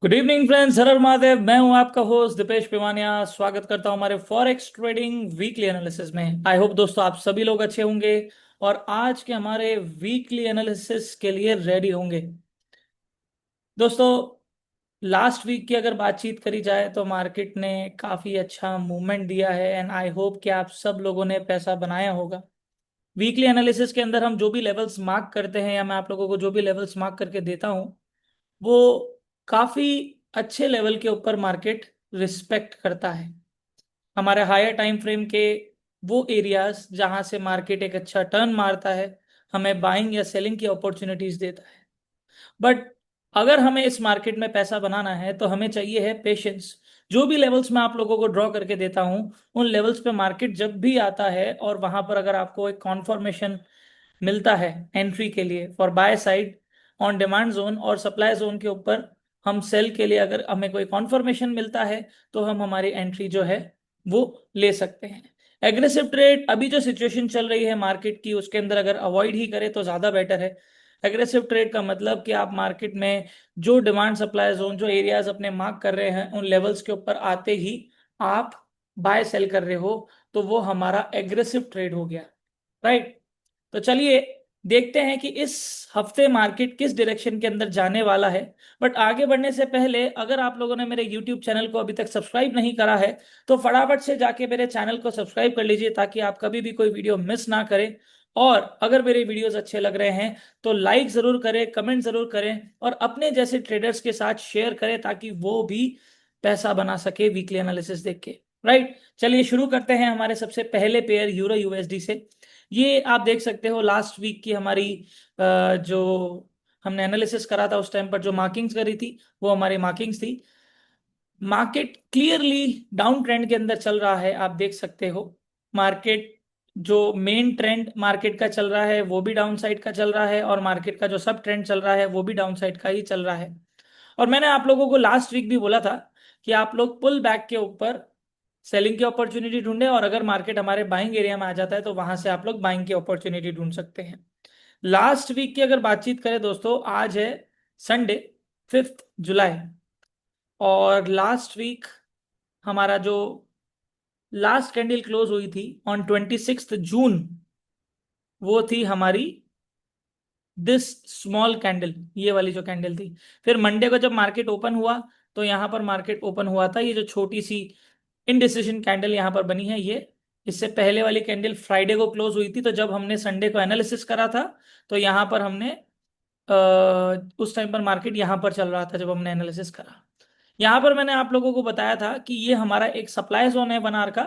Good evening friends, हर हर महादेव। मैं हूं आपका होस्ट दीपेश पिवानिया। स्वागत करता हूं हमारे फॉरेक्स ट्रेडिंग वीकली एनालिसिस में। आई होप दोस्तों आप सभी लोग अच्छे होंगे और आज के हमारे वीकली एनालिसिस के लिए रेडी होंगे। दोस्तों, लास्ट वीक की अगर बातचीत करी जाए तो मार्केट ने काफी अच्छा मूवमेंट दिया है एंड आई होप कि आप सब लोगों ने पैसा बनाया होगा। वीकली एनालिसिस के अंदर हम जो भी लेवल्स मार्क करते हैं या मैं आप लोगों को जो भी लेवल्स मार्क करके देता हूं वो काफी अच्छे लेवल के ऊपर मार्केट रिस्पेक्ट करता है। हमारे हायर टाइम फ्रेम के वो एरियाज जहां से मार्केट एक अच्छा टर्न मारता है, हमें बाइंग या सेलिंग की अपॉर्चुनिटीज देता है। बट अगर हमें इस मार्केट में पैसा बनाना है तो हमें चाहिए है पेशेंस। जो भी लेवल्स मैं आप लोगों को ड्रॉ करके देता हूं, उन लेवल्स पे मार्केट जब भी आता है और वहां पर अगर आपको एक कॉन्फर्मेशन मिलता है एंट्री के लिए for by side on demand zone और सप्लाई जोन के ऊपर, हम सेल के लिए अगर हमें कोई कॉन्फर्मेशन मिलता है तो हम हमारी एंट्री जो है वो ले सकते हैं। एग्रेसिव ट्रेड अभी जो सिचुएशन चल रही है मार्केट की उसके अंदर अगर अवॉइड ही करें तो ज्यादा बेटर है। एग्रेसिव ट्रेड का मतलब कि आप मार्केट में जो डिमांड सप्लाई जोन जो एरियाज अपने मार्क कर रहे हैं उन लेवल्स के ऊपर आते ही आप बाय सेल कर रहे हो, तो वो हमारा एग्रेसिव ट्रेड हो गया। राइट। तो चलिए देखते हैं कि इस हफ्ते मार्केट किस डायरेक्शन के अंदर जाने वाला है। बट आगे बढ़ने से पहले अगर आप लोगों ने मेरे YouTube चैनल को अभी तक सब्सक्राइब नहीं करा है तो फटाफट से जाके मेरे चैनल को सब्सक्राइब कर लीजिए ताकि आप कभी भी कोई वीडियो मिस ना करें। और अगर मेरे वीडियोस अच्छे लग रहे हैं तो लाइक जरूर करें, कमेंट जरूर करें और अपने जैसे ट्रेडर्स के साथ शेयर करें ताकि वो भी पैसा बना सके वीकली एनालिसिस देख के। राइट, चलिए शुरू करते हैं हमारे सबसे पहले पेयर यूरो यूएसडी से। ये आप देख सकते हो लास्ट वीक की हमारी जो हमने एनालिसिस करा था उस टाइम पर जो मार्किंग्स करी थी वो हमारी मार्किंग्स थी। मार्केट क्लियरली डाउन ट्रेंड के अंदर चल रहा है, आप देख सकते हो। मार्केट जो मेन ट्रेंड मार्केट का चल रहा है वो भी डाउन साइड का चल रहा है और मार्केट का जो सब ट्रेंड चल रहा है वो भी डाउन साइड का ही चल रहा है। और मैंने आप लोगों को लास्ट वीक भी बोला था कि आप लोग पुल बैक के ऊपर सेलिंग की अपॉर्चुनिटी ढूंढे और अगर मार्केट हमारे बाइंग एरिया में आ जाता है तो वहां से आप लोग बाइंग की अपॉर्चुनिटी ढूंढ सकते हैं। लास्ट वीक की अगर बातचीत करें दोस्तों, आज है संडे, 5 जुलाई। और लास्ट वीक हमारा जो लास्ट कैंडल क्लोज हुई थी ऑन 26 जून, वो थी हमारी दिस स्मॉल कैंडल, ये वाली जो कैंडल थी। फिर मंडे को जब मार्केट ओपन हुआ तो यहां पर मार्केट ओपन हुआ था, ये जो छोटी सी इनडिसीजन कैंडल यहां पर बनी है ये। इससे पहले वाली कैंडल फ्राइडे को क्लोज हुई थी, तो जब हमने संडे को एनालिसिस करा था तो यहां पर हमने उस टाइम पर मार्केट यहां पर चल रहा था जब हमने एनालिसिस करा। यहां पर मैंने आप लोगों को बताया था कि ये हमारा एक सप्लाई जोन है 1 आवर का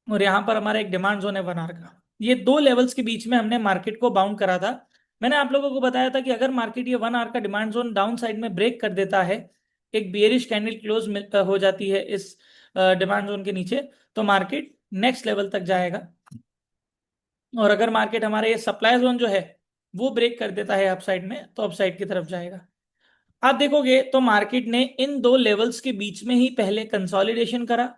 और यहाँ पर हमारा एक डिमांड जोन है 1 आवर का। ये दो लेवल्स के बीच में हमने मार्केट को बाउंड करा था। मैंने आप लोगों को बताया था कि अगर मार्केट ये 1 आवर का डिमांड जोन डाउन साइड में ब्रेक कर देता है, एक बियरिश कैंडल क्लोज हो जाती है इस डिमांड जोन के नीचे, तो मार्केट नेक्स्ट लेवल तक जाएगा। और अगर मार्केट हमारा ये सप्लाई जोन जो है वो ब्रेक कर देता है अपसाइड में तो अपसाइड की तरफ जाएगा। आप देखोगे तो मार्केट ने इन दो लेवल्स के बीच में ही पहले कंसोलिडेशन करा,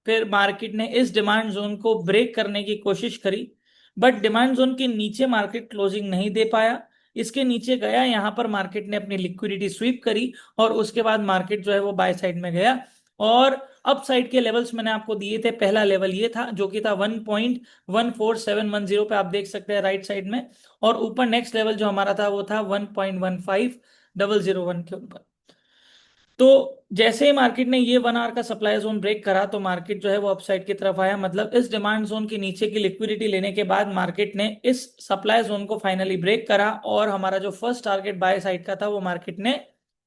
फिर मार्केट ने इस डिमांड जोन को ब्रेक करने की कोशिश करी, बट डिमांड जोन के नीचे मार्केट क्लोजिंग नहीं दे पाया। इसके नीचे गया, यहां पर मार्केट ने अपनी लिक्विडिटी स्वीप करी और उसके बाद मार्केट जो है वो बाय साइड में गया। और अप साइड के लेवल्स मैंने आपको दिए थे, पहला लेवल ये था जो कि था 1.14710 पे, आप देख सकते हैं राइट साइड में। और ऊपर नेक्स्ट लेवल जो हमारा था वो था 1.15001 के ऊपर। तो जैसे ही मार्केट ने ये 1 आवर का सप्लाई जोन ब्रेक करा तो मार्केट जो है वो अपसाइड की तरफ आया, मतलब इस डिमांड जोन के नीचे की लिक्विडिटी लेने के बाद मार्केट ने इस सप्लाई जोन को फाइनली ब्रेक करा और हमारा जो फर्स्ट टारगेट बाय साइड का था वो मार्केट ने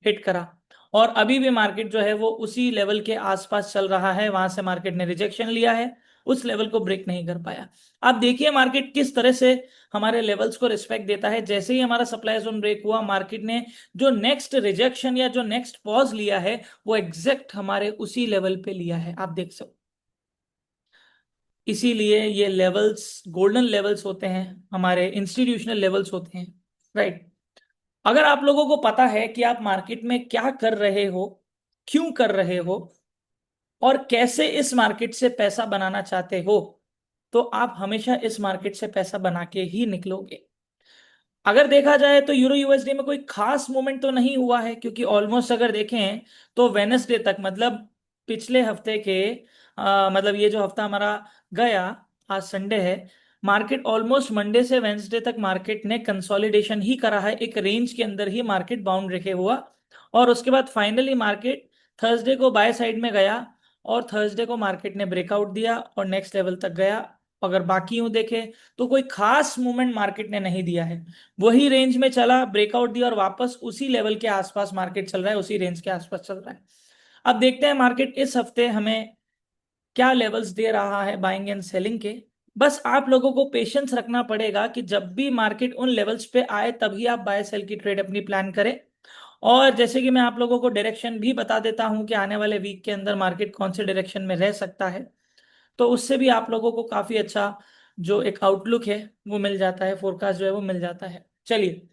हिट करा। और अभी भी मार्केट जो है वो उसी लेवल के आसपास चल रहा है, वहां से मार्केट ने रिजेक्शन लिया है, उस लेवल को ब्रेक नहीं कर पाया। आप देखिए मार्केट किस तरह से हमारे लेवल्स को रिस्पेक्ट देता है। जैसे ही हमारा सप्लाई जोन ब्रेक हुआ, मार्केट ने जो नेक्स्ट रिजेक्शन या जो नेक्स्ट पॉज लिया है वो एग्जैक्ट हमारे उसी लेवल पे लिया है, आप देख सकते। इसीलिए ये लेवल्स गोल्डन लेवल्स होते हैं, हमारे इंस्टीट्यूशनल लेवल्स होते हैं। राइट। अगर आप लोगों को पता है कि आप मार्केट में क्या कर रहे हो, क्यों कर रहे हो और कैसे इस मार्केट से पैसा बनाना चाहते हो, तो आप हमेशा इस मार्केट से पैसा बना के ही निकलोगे। अगर देखा जाए तो यूरो यूएसडी में कोई खास मूवमेंट तो नहीं हुआ है, क्योंकि ऑलमोस्ट अगर देखें तो वेनसडे तक, मतलब पिछले हफ्ते के मतलब ये जो हफ्ता हमारा गया, आज संडे है, मार्केट ऑलमोस्ट मंडे से वेंसडे तक मार्केट ने कंसोलिडेशन ही करा है, एक रेंज के अंदर ही मार्केट बाउंड रखे हुआ। और उसके बाद फाइनली मार्केट थर्सडे को बाय साइड में गया, और थर्सडे को मार्केट ने ब्रेकआउट दिया और नेक्स्ट लेवल तक गया। अगर बाकी यूं देखें तो कोई खास मूवमेंट मार्केट ने नहीं दिया है, वही रेंज में चला, ब्रेकआउट दिया और वापस उसी लेवल के आसपास मार्केट चल रहा है, उसी रेंज के आसपास चल रहा है। अब देखते हैं मार्केट इस हफ्ते हमें क्या लेवल्स दे रहा है बाइंग एंड सेलिंग के। बस आप लोगों को पेशेंस रखना पड़ेगा कि जब भी मार्केट उन लेवल्स पे आए तभी आप बाय सेल की ट्रेड अपनी प्लान करें। और जैसे कि मैं आप लोगों को डायरेक्शन भी बता देता हूं कि आने वाले वीक के अंदर मार्केट कौन से डायरेक्शन में रह सकता है, तो उससे भी आप लोगों को काफी अच्छा जो एक आउटलुक है वो मिल जाता है, फोरकास्ट जो है वो मिल जाता है। चलिए,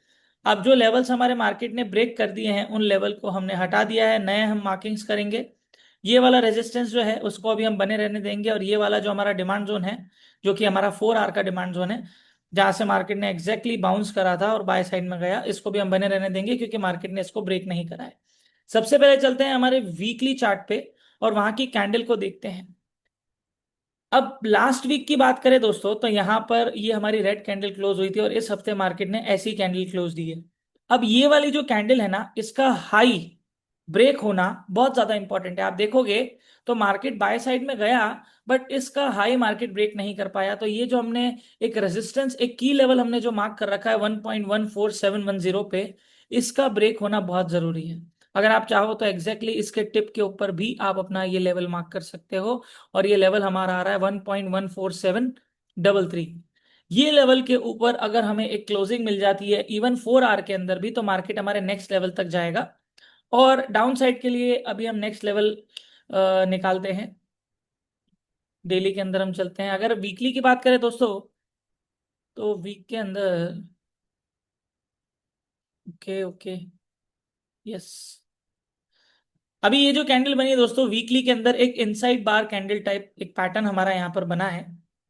अब जो लेवल्स हमारे मार्केट ने ब्रेक कर दिए हैं उन लेवल को हमने हटा दिया है, नए हम मार्किंग्स करेंगे। ये वाला रेजिस्टेंस जो है उसको अभी हम बने रहने देंगे, और ये वाला जो हमारा डिमांड जोन है, जो कि हमारा 4 आवर का डिमांड जोन है, जहां से मार्केट ने एग्जैक्टली बाउंस करा था और बाय साइड में गया, इसको भी हम बने रहने देंगे क्योंकि मार्केट ने इसको ब्रेक नहीं करा है। सबसे पहले चलते हैं हमारे वीकली चार्ट पे और वहां की कैंडल को देखते हैं। अब लास्ट वीक की बात करें दोस्तों, तो यहां पर ये हमारी रेड कैंडल क्लोज हुई थी और इस हफ्ते मार्केट ने ऐसी कैंडल क्लोज दी है। अब ये वाली जो कैंडल है ना, इसका हाई ब्रेक होना बहुत ज्यादा इंपॉर्टेंट है। आप देखोगे तो मार्केट बाय साइड में गया, बट इसका हाई मार्केट ब्रेक नहीं कर पाया। तो ये जो हमने एक रेजिस्टेंस, एक की लेवल हमने जो मार्क कर रखा है 1.14710 पे, इसका ब्रेक होना बहुत जरूरी है। अगर आप चाहो तो एग्जैक्टली इसके टिप के ऊपर भी आप अपना ये लेवल मार्क कर सकते हो, और ये लेवल हमारा आ रहा है 1.14733। ये लेवल के ऊपर अगर हमें एक क्लोजिंग मिल जाती है इवन 4 आवर के अंदर भी, तो मार्केट हमारे नेक्स्ट लेवल तक जाएगा। और डाउन साइड के लिए अभी हम नेक्स्ट लेवल निकालते हैं। डेली के अंदर हम चलते हैं। अगर वीकली की बात करें दोस्तों, तो वीक के अंदर, ओके ओके, यस, अभी ये जो कैंडल बनी है दोस्तों वीकली के अंदर, एक इनसाइड बार कैंडल टाइप एक पैटर्न हमारा यहाँ पर बना है,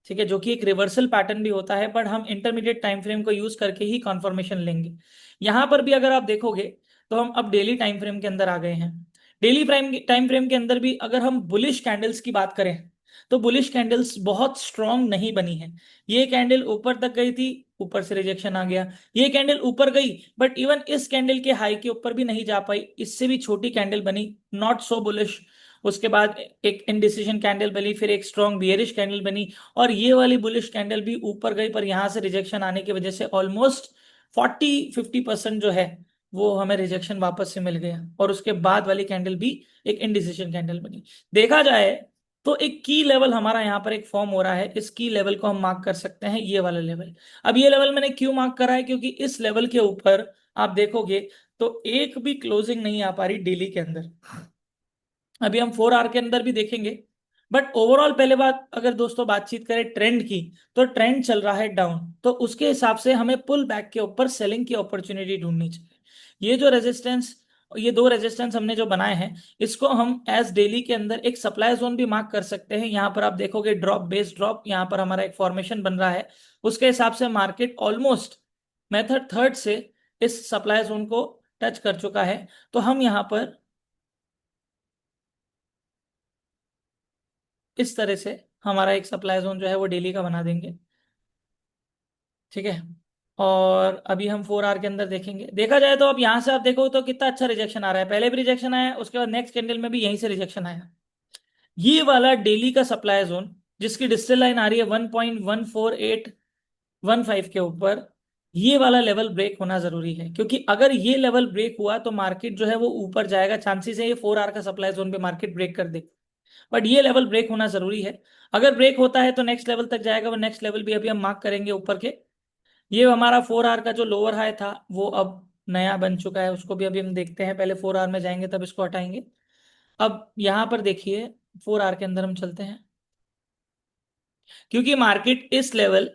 ठीक है, जो कि एक रिवर्सल पैटर्न भी होता है, बट हम इंटरमीडिएट टाइम फ्रेम को यूज करके ही कॉन्फर्मेशन लेंगे। यहाँ पर भी अगर आप देखोगे तो हम अब डेली टाइम फ्रेम के अंदर आ गए हैं। डेली टाइम फ्रेम के अंदर भी अगर हम बुलिश कैंडल्स की बात करें, तो बुलिश कैंडल्स बहुत स्ट्रांग नहीं बनी है। ये कैंडल ऊपर तक गई थी, ऊपर से रिजेक्शन आ गया। ये कैंडल ऊपर गई, बट इवन इस कैंडल के हाई के ऊपर भी नहीं जा पाई, इससे भी छोटी कैंडल बनी, नॉट सो बुलिश। उसके बाद एक इनडिसीजन कैंडल बनी, फिर एक स्ट्रॉन्ग बियरिश कैंडल बनी, और ये वाली बुलिश कैंडल भी ऊपर गई, पर यहां से रिजेक्शन आने की वजह से ऑलमोस्ट 40-50% जो है वो हमें रिजेक्शन वापस से मिल गया, और उसके बाद वाली कैंडल भी एक इनडिसीजन कैंडल बनी। देखा जाए तो एक की लेवल हमारा यहाँ पर एक फॉर्म हो रहा है, इस की लेवल को हम मार्क कर सकते हैं, ये वाला लेवल। अब ये लेवल मैंने क्यों मार्क करा है, क्योंकि इस लेवल के ऊपर आप देखोगे तो एक भी क्लोजिंग नहीं आ पा रही डेली के अंदर। अभी हम 4 आवर के अंदर भी देखेंगे, बट ओवरऑल पहले बात अगर दोस्तों बातचीत करें ट्रेंड की, तो ट्रेंड चल रहा है डाउन, तो उसके हिसाब से हमें पुल बैक के ऊपर सेलिंग की अपॉर्चुनिटी ढूंढनी चाहिए। ये जो रेजिस्टेंस, ये दो रेजिस्टेंस हमने जो बनाए हैं, इसको हम एज डेली के अंदर एक सप्लाई जोन भी मार्क कर सकते हैं। यहाँ पर आप देखोगे ड्रॉप बेस ड्रॉप, यहाँ पर हमारा एक फॉर्मेशन बन रहा है, उसके हिसाब से मार्केट ऑलमोस्ट मेथड थर्ड से इस सप्लाई जोन को टच कर चुका है। तो हम यहाँ पर इस तरह से हमारा एक सप्लाई जोन जो है वो डेली का बना देंगे, ठीक है। और अभी हम 4 आवर के अंदर देखेंगे, देखा जाए तो अब यहाँ से आप देखो तो कितना अच्छा रिजेक्शन आ रहा है, पहले भी रिजेक्शन आया, उसके बाद नेक्स्ट कैंडल में भी यहीं से रिजेक्शन आया। ये वाला डेली का सप्लाई जोन, जिसकी डिस्टल लाइन आ रही है 1.14815 के ऊपर, ये वाला लेवल ब्रेक होना जरूरी है, क्योंकि अगर ये लेवल ब्रेक हुआ तो मार्केट जो है वो ऊपर जाएगा, चांसेस है ये 4 आवर का सप्लाई जोन पे मार्केट ब्रेक कर दे, बट ये लेवल ब्रेक होना जरूरी है। अगर ब्रेक होता है तो नेक्स्ट लेवल तक जाएगा, वो नेक्स्ट लेवल भी अभी हम मार्क करेंगे ऊपर के। ये हमारा 4 आवर का जो लोअर हाई था वो अब नया बन चुका है, उसको भी अभी हम देखते हैं, पहले 4 आवर में जाएंगे तब इसको हटाएंगे। अब यहाँ पर देखिए 4 आवर के अंदर हम चलते हैं, क्योंकि मार्केट इस लेवल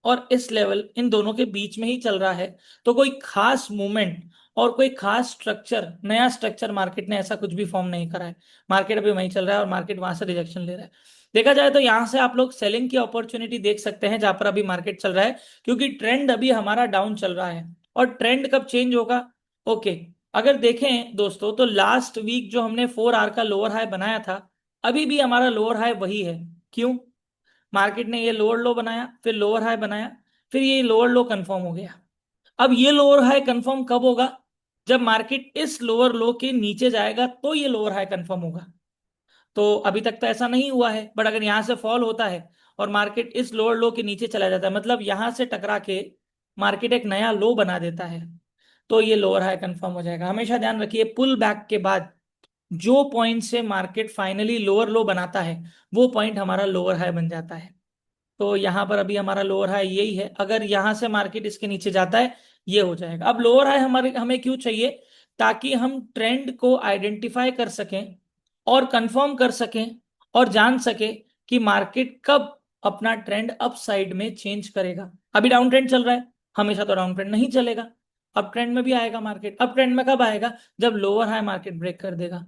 और इस लेवल इन दोनों के बीच में ही चल रहा है, तो कोई खास मूवमेंट और कोई खास स्ट्रक्चर, नया स्ट्रक्चर मार्केट ने ऐसा कुछ भी फॉर्म नहीं करा है। मार्केट अभी वहीं चल रहा है और मार्केट वहां से रिजेक्शन ले रहा है। देखा जाए तो यहां से आप लोग सेलिंग की अपॉर्चुनिटी देख सकते हैं जहां पर अभी मार्केट चल रहा है, क्योंकि ट्रेंड अभी हमारा डाउन चल रहा है। और ट्रेंड कब चेंज होगा? ओके, अगर देखें दोस्तों तो लास्ट वीक जो हमने 4 आवर का लोअर हाई बनाया था, अभी भी हमारा लोअर हाई वही है। क्यों? मार्केट ने ये लोअर लो बनाया, फिर लोअर हाई बनाया, फिर ये लोअर लो कंफर्म हो गया। अब ये लोअर हाई कंफर्म कब होगा? जब मार्केट इस लोअर लो के नीचे जाएगा तो ये लोअर हाई कंफर्म होगा। तो अभी तक तो ऐसा नहीं हुआ है, बट अगर यहां से फॉल होता है और मार्केट इस लोअर लो के नीचे चला जाता है, मतलब यहां से टकरा के मार्केट एक नया लो बना देता है, तो ये लोअर हाई कंफर्म हो जाएगा। हमेशा ध्यान रखिए, पुल बैक के बाद जो पॉइंट से मार्केट फाइनली लोअर लो बनाता है, वो पॉइंट हमारा लोअर हाई बन जाता है। तो यहां पर अभी हमारा लोअर हाई यही है। अगर यहां से मार्केट इसके नीचे जाता है, ये हो जाएगा। अब लोअर हाई हमारे हमें क्यों चाहिए? ताकि हम ट्रेंड को आइडेंटिफाई कर सकें और कंफर्म कर सकें और जान सके कि मार्केट कब अपना ट्रेंड अप साइड में चेंज करेगा। अभी डाउन ट्रेंड चल रहा है, हमेशा तो डाउन ट्रेंड नहीं चलेगा। अप ट्रेंड में भी आएगा मार्केट। अप ट्रेंड में कब आएगा? जब लोअर हाई मार्केट ब्रेक कर देगा।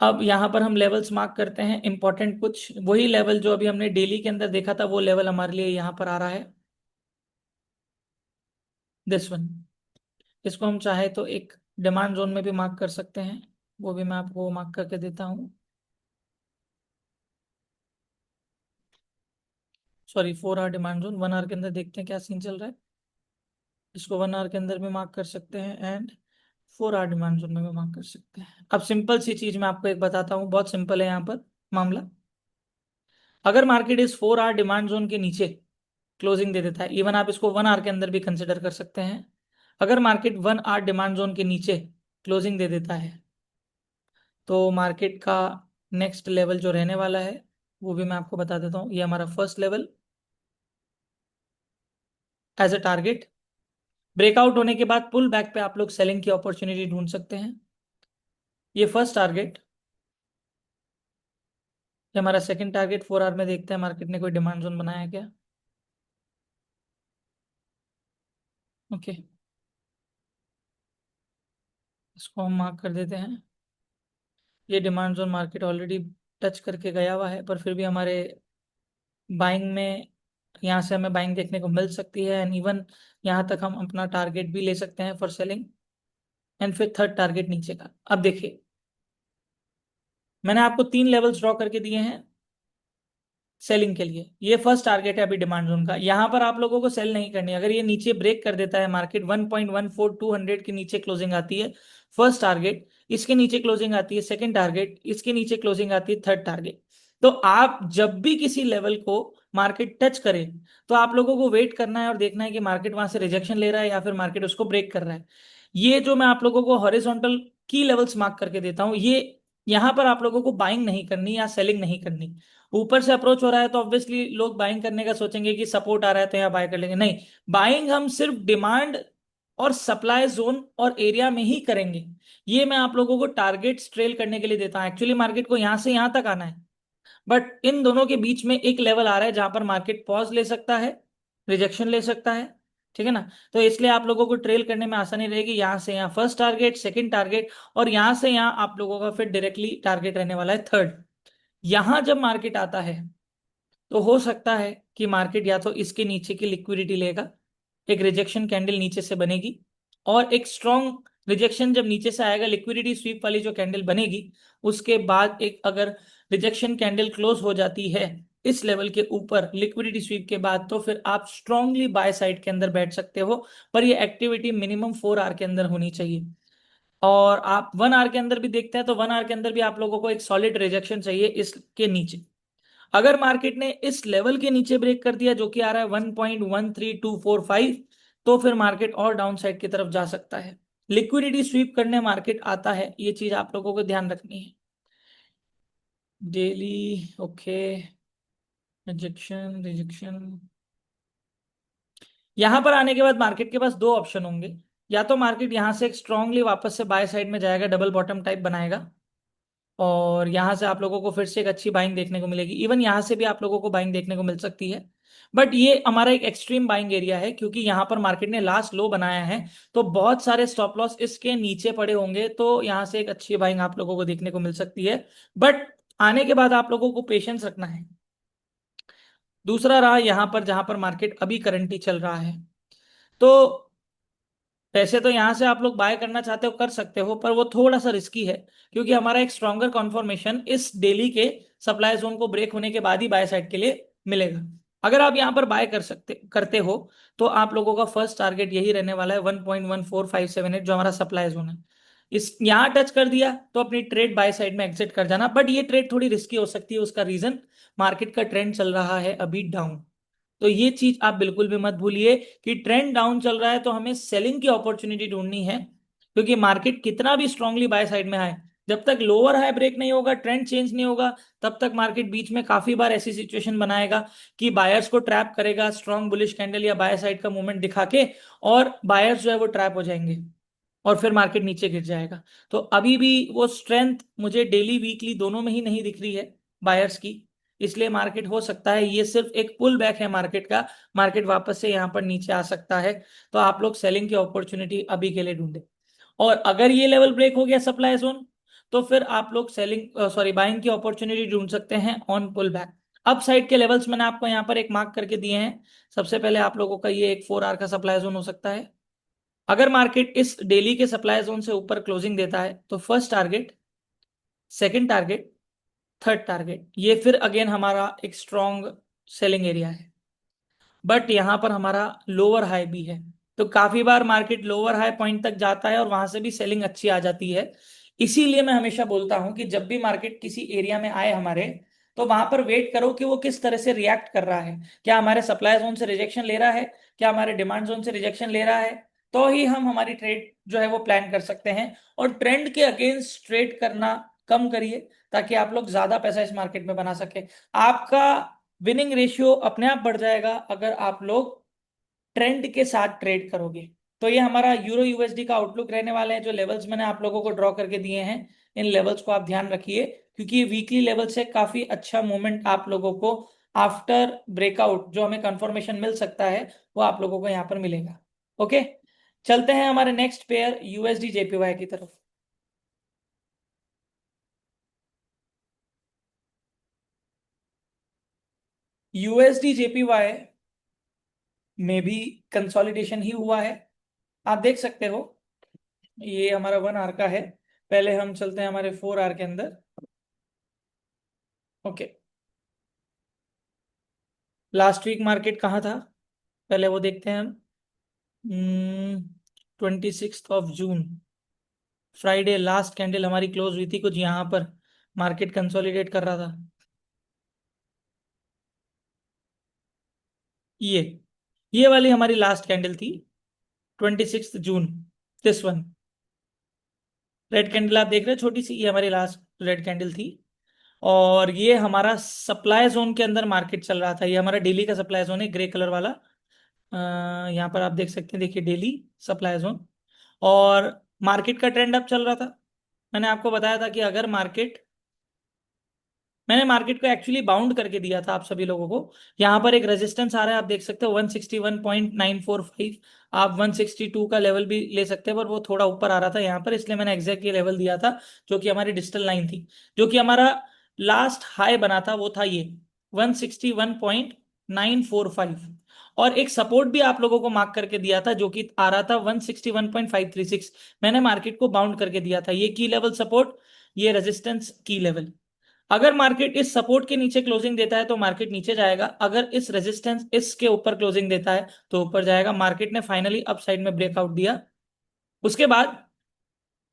अब यहाँ पर हम लेवल्स मार्क करते हैं इंपॉर्टेंट, कुछ वही लेवल जो अभी हमने डेली के अंदर देखा था, वो लेवल हमारे लिए यहाँ पर आ रहा है, दिस वन। इसको हम चाहे तो एक डिमांड जोन में भी मार्क कर सकते हैं, वो भी मैं आपको मार्क करके देता हूँ। Sorry, 4 hour demand zone, 1 hour के अंदर देखते हैं क्या सीन चल रहा है। इसको 1 आवर के अंदर भी मार्क कर सकते हैं एंड 4 आवर डिमांड जोन में भी मार्क कर सकते हैं। अब सिंपल सी चीज मैं आपको एक बताता हूँ, बहुत सिंपल है यहाँ पर मामला। अगर मार्केट इस 4 आवर डिमांड जोन के नीचे क्लोजिंग दे देता है, इवन आप इसको 1 आवर के अंदर भी कंसिडर कर सकते हैं। अगर मार्केट 1 आवर डिमांड जोन के नीचे क्लोजिंग दे देता है, तो मार्केट का नेक्स्ट लेवल जो रहने वाला है, वो भी मैं आपको बता देता हूँ। ये हमारा first level as a target, breakout होने के बाद पुल बैक पे आप लोग सेलिंग की अपॉर्चुनिटी ढूंढ सकते हैं। ये फर्स्ट टारगेट, ये हमारा सेकंड टारगेट। 4 आवर में देखते हैं मार्केट ने कोई डिमांड जोन बनाया है क्या। ओके, इसको हम मार्क कर देते हैं। ये demand zone market already touch करके गया हुआ है, पर फिर भी हमारे बाइंग में यहाँ से हमें बाइंग देखने को मिल सकती है। एंड इवन यहाँ तक हम अपना टारगेट भी ले सकते हैं फॉर सेलिंग। एंड फिर थर्ड टारगेट नीचे का। अब देखिए, मैंने आपको 3 लेवल्स ड्रॉ करके दिए हैं सेलिंग के लिए। ये फर्स्ट टारगेट है अभी डिमांड जोन का, यहां पर आप लोगों को सेल नहीं करनी है। अगर ये नीचे ब्रेक कर देता है मार्केट, 1.14200 के नीचे क्लोजिंग आती है, फर्स्ट टारगेट। इसके नीचे क्लोजिंग आती है सेकंड टारगेट, इसके नीचे क्लोजिंग आती है थर्ड टारगेट। तो आप जब भी किसी लेवल को मार्केट टच करे, तो आप लोगों को वेट करना है और देखना है कि मार्केट वहां से रिजेक्शन ले रहा है या फिर मार्केट उसको ब्रेक कर रहा है। ये जो मैं आप लोगों को हॉरिजॉन्टल की लेवल्स मार्क करके देता हूं, ये यहां पर आप लोगों को बाइंग नहीं करनी या सेलिंग नहीं करनी। ऊपर से अप्रोच हो रहा है तो ऑब्वियसली लोग बाइंग करने का सोचेंगे कि सपोर्ट आ रहा है तो यहाँ बाय कर लेंगे, नहीं। बाइंग हम सिर्फ डिमांड और सप्लाई जोन और एरिया में ही करेंगे। ये मैं आप लोगों को टारगेट्स ट्रेल करने के लिए देता हूँ। एक्चुअली मार्केट को यहां से यहां तक आना है, बट इन दोनों के बीच में एक लेवल आ रहा है जहां पर मार्केट पॉज ले सकता है, रिजेक्शन ले सकता है। ठीक है ना? तो इसलिए आप लोगों को ट्रेल करने में आसानी रहेगी। यहां से यहाँ फर्स्ट टारगेट, सेकंड टारगेट, और यहां से यहाँ आप लोगों का फिर डायरेक्टली टारगेट रहने वाला है थर्ड। यहां जब मार्केट आता है, तो हो सकता है कि मार्केट या तो इसके नीचे की लिक्विडिटी लेगा, एक रिजेक्शन कैंडल नीचे से बनेगी, और एक स्ट्रॉन्ग रिजेक्शन जब नीचे से आएगा, लिक्विडिटी स्वीप वाली जो कैंडल बनेगी, उसके बाद एक अगर रिजेक्शन कैंडल क्लोज हो जाती है इस लेवल के ऊपर लिक्विडिटी स्वीप के बाद, तो फिर आप स्ट्रांगली बाय साइड के अंदर बैठ सकते हो। पर ये एक्टिविटी मिनिमम 4 आवर के अंदर होनी चाहिए। और आप 1 आवर के अंदर भी देखते हैं तो 1 आवर के अंदर भी आप लोगों को एक सॉलिड रिजेक्शन चाहिए इसके नीचे। अगर मार्केट ने इस लेवल के नीचे ब्रेक कर दिया जो कि आ रहा है 1.13245, तो फिर मार्केट और डाउन साइड की तरफ जा सकता है। लिक्विडिटी स्वीप करने मार्केट आता है, ये चीज आप लोगों को ध्यान रखनी है। Daily, okay, rejection rejection. यहां पर आने के बाद मार्केट के पास दो ऑप्शन होंगे। या तो मार्केट यहां से एक स्ट्रांगली वापस से बाय साइड में जाएगा, डबल बॉटम टाइप बनाएगा, और यहां से आप लोगों को फिर से एक अच्छी बाइंग देखने को मिलेगी। इवन यहां से भी आप लोगों को बाइंग देखने को मिल सकती है। बट ये हमारा एक एक्सट्रीम बाइंग एरिया है, क्योंकि यहाँ पर मार्केट ने लास्ट लो बनाया है, तो बहुत सारे स्टॉप लॉस इसके नीचे पड़े होंगे, तो यहाँ से एक अच्छी बाइंग आप लोगों को देखने को मिल सकती है। बट आने के बाद आप लोगों को पेशेंस रखना है। दूसरा रहा यहाँ पर, जहां पर मार्केट अभी करंटली चल रहा है, तो वैसे तो यहां से आप लोग बाय करना चाहते हो कर सकते हो, पर वो थोड़ा सा रिस्की है, क्योंकि हमारा एक स्ट्रॉन्गर कॉन्फर्मेशन इस डेली के सप्लाई जोन को ब्रेक होने के बाद ही बाय साइड के लिए मिलेगा। अगर आप यहां पर बाय करते हो, तो आप लोगों का फर्स्ट टारगेट यही रहने वाला है 1.14578, जो हमारा सप्लाई जोन है। इस यहां टच कर दिया तो अपनी ट्रेड बाय साइड में एग्जिट कर जाना, बट ये ट्रेड थोड़ी रिस्की हो सकती है। उसका रीजन, मार्केट का ट्रेंड चल रहा है अभी डाउन। तो ये चीज आप बिल्कुल भी मत भूलिए कि ट्रेंड डाउन चल रहा है तो हमें सेलिंग की अपॉर्चुनिटी ढूंढनी है, क्योंकि मार्केट कितना भी स्ट्रांगली बाय साइड में आए, जब तक लोअर हाई ब्रेक नहीं होगा, ट्रेंड चेंज नहीं होगा, तब तक मार्केट बीच में काफी बार ऐसी सिचुएशन बनाएगा कि बायर्स को ट्रैप करेगा स्ट्रॉन्ग बुलिश कैंडल या बाय साइड का मूवमेंट दिखा के, और बायर्स जो है वो ट्रैप हो जाएंगे और फिर मार्केट नीचे गिर जाएगा। तो अभी भी वो स्ट्रेंथ मुझे डेली वीकली दोनों में ही नहीं दिख रही है बायर्स की। इसलिए मार्केट हो सकता है ये सिर्फ एक पुल बैक है मार्केट का, मार्केट वापस से यहाँ पर नीचे आ सकता है। तो आप लोग सेलिंग की अपॉर्चुनिटी अभी के लिए ढूंढे, और अगर ये लेवल ब्रेक हो गया सप्लाई जोन, तो फिर आप लोग सेलिंग सॉरी बाइंग की अपॉर्चुनिटी ढूंढ सकते हैं on pull back. Up side के लेवल्स मैंने आपको यहाँ पर एक मार्क करके दिए हैं। सबसे पहले आप लोगों का ये एक 4 आवर का सप्लाई जोन हो सकता है। अगर मार्केट इस डेली के सप्लाई जोन से ऊपर क्लोजिंग देता है, तो first target, second target, third target, ये फिर अगेन हमारा एक स्ट्रॉन्ग सेलिंग एरिया है। बट यहां पर हमारा लोअर हाई भी है, तो काफी बार मार्केट लोअर हाई पॉइंट तक जाता है और वहां से भी सेलिंग अच्छी आ जाती है। इसीलिए मैं हमेशा बोलता हूं कि जब भी मार्केट किसी एरिया में आए हमारे, तो वहां पर वेट करो कि वो किस तरह से रिएक्ट कर रहा है। क्या हमारे सप्लाई जोन से रिजेक्शन ले रहा है, क्या हमारे डिमांड जोन से रिजेक्शन ले रहा है, तो ही हम हमारी ट्रेड जो है वो प्लान कर सकते हैं। और ट्रेंड के अगेंस्ट ट्रेड करना कम करिए, ताकि आप लोग ज्यादा पैसा इस मार्केट में बना सके। आपका विनिंग रेशियो अपने आप बढ़ जाएगा अगर आप लोग ट्रेंड के साथ ट्रेड करोगे। तो ये हमारा यूरो यूएसडी का आउटलुक रहने वाले हैं। जो लेवल्स मैंने आप लोगों को ड्रॉ करके दिए हैं, इन लेवल्स को आप ध्यान रखिए, क्योंकि ये वीकली लेवल से काफी अच्छा मूवमेंट आप लोगों को आफ्टर ब्रेकआउट जो हमें कंफर्मेशन मिल सकता है, वो आप लोगों को यहाँ पर मिलेगा। ओके, चलते हैं हमारे नेक्स्ट पेयर यूएसडी जेपीवाई की तरफ। यूएसडी जेपीवाई में भी कंसोलिडेशन ही हुआ है, आप देख सकते हो। ये हमारा 1 आवर का है। पहले हम चलते हैं हमारे 4 आवर के अंदर। ओके, लास्ट वीक मार्केट कहाँ था, पहले वो देखते हैं हम। 26 जून, फ्राइडे, लास्ट कैंडल हमारी क्लोज हुई थी कुछ यहाँ पर, मार्केट कंसोलिडेट कर रहा था। ये ये वाली हमारी लास्ट कैंडल थी, 26 जून, दिस वन। रेड कैंडल आप देख रहे हो छोटी सी, ये हमारी लास्ट रेड कैंडल थी। और ये हमारा सप्लाई जोन के अंदर मार्केट चल रहा था। ये हमारा डेली का सप्लाई जोन है, ग्रे कलर वाला। यहाँ पर आप देख सकते हैं, देखिए डेली सप्लाई जोन। और मार्केट का ट्रेंड अप चल रहा था। मैंने आपको बताया था कि अगर मार्केट, मैंने मार्केट को एक्चुअली बाउंड करके दिया था आप सभी लोगों को। यहाँ पर एक रेजिस्टेंस आ रहा है, आप देख सकते हो 161.945। आप 162 का लेवल भी ले सकते हैं, पर वो थोड़ा ऊपर आ रहा था यहाँ पर, इसलिए मैंने एग्जैक्ट ये लेवल दिया था, जो कि हमारी डिजिटल लाइन थी। जो कि हमारा लास्ट हाई बना था, वो था ये 161.945। और एक सपोर्ट भी आप लोगों को मार्क करके दिया था, जो कि आ रहा था 161.536। मैंने मार्केट को बाउंड करके दिया था, ये की लेवल सपोर्ट, ये रेजिस्टेंस की लेवल। अगर मार्केट इस सपोर्ट के नीचे क्लोजिंग देता है तो मार्केट नीचे जाएगा, अगर इस रेजिस्टेंस इसके ऊपर क्लोजिंग देता है तो ऊपर जाएगा। मार्केट ने फाइनली अप साइड में ब्रेकआउट दिया। उसके बाद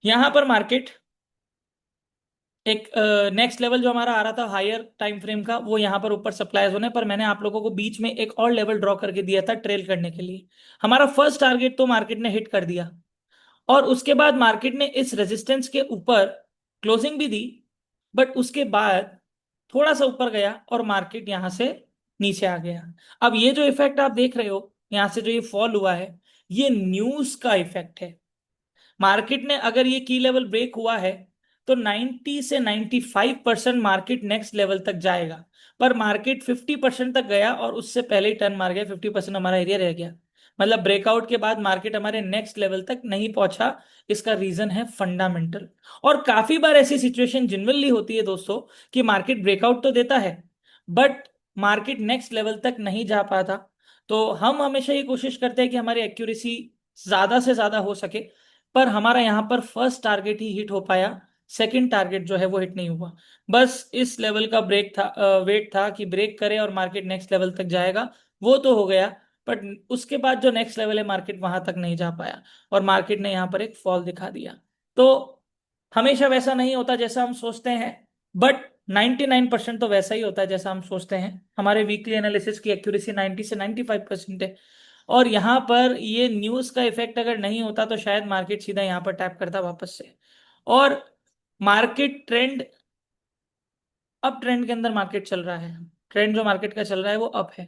यहां पर मार्केट एक नेक्स्ट लेवल जो हमारा आ रहा था हायर टाइम फ्रेम का, वो यहाँ पर ऊपर सप्लाई जोन है, पर मैंने आप लोगों को बीच में एक और लेवल ड्रॉ करके दिया था ट्रेल करने के लिए। हमारा फर्स्ट टारगेट तो मार्केट ने हिट कर दिया, और उसके बाद मार्केट ने इस रेजिस्टेंस के ऊपर क्लोजिंग भी दी, बट उसके बाद थोड़ा सा ऊपर गया और मार्केट यहां से नीचे आ गया। अब ये जो इफेक्ट आप देख रहे हो, यहां से जो ये फॉल हुआ है, ये न्यूज का इफेक्ट है। मार्केट ने अगर ये की लेवल ब्रेक हुआ है, तो 90 से 95% मार्केट नेक्स्ट लेवल तक जाएगा। पर मार्केट 50% तक गया और उससे पहले ही टर्न मार गया, 50% हमारा एरिया रह गया। मतलब ब्रेकआउट के बाद मार्केट हमारे नेक्स्ट लेवल तक नहीं पहुंचा। इसका रीजन है फंडामेंटल। और काफी बार ऐसी सिचुएशन जनरली होती है दोस्तों कि मार्केट ब्रेकआउट तो देता है, बट मार्केट नेक्स्ट लेवल तक नहीं जा पाता। तो हम हमेशा ये कोशिश करते हैं कि हमारी एक्यूरेसी ज्यादा से ज्यादा हो सके। पर हमारा यहाँ पर फर्स्ट टारगेट ही हिट हो पाया, सेकंड टारगेट जो है वो हिट नहीं हुआ। बस इस लेवल का ब्रेक था, वेट था कि ब्रेक करे और मार्केट नेक्स्ट लेवल तक जाएगा। वो तो हो गया, बट उसके बाद जो नेक्स्ट लेवल है मार्केट वहां तक नहीं जा पाया और मार्केट ने यहाँ पर एक फॉल दिखा दिया। तो हमेशा वैसा नहीं होता जैसा हम सोचते हैं, बट 99% तो वैसा ही होता है जैसा हम सोचते हैं। हमारे वीकली एनालिसिस की एक्यूरेसी 90 से 95% है। और यहाँ पर ये न्यूज का इफेक्ट अगर नहीं होता तो शायद मार्केट सीधा यहाँ पर टैप करता वापस से। और मार्केट ट्रेंड, अप ट्रेंड के अंदर मार्केट चल रहा है। ट्रेंड जो मार्केट का चल रहा है वो अप है।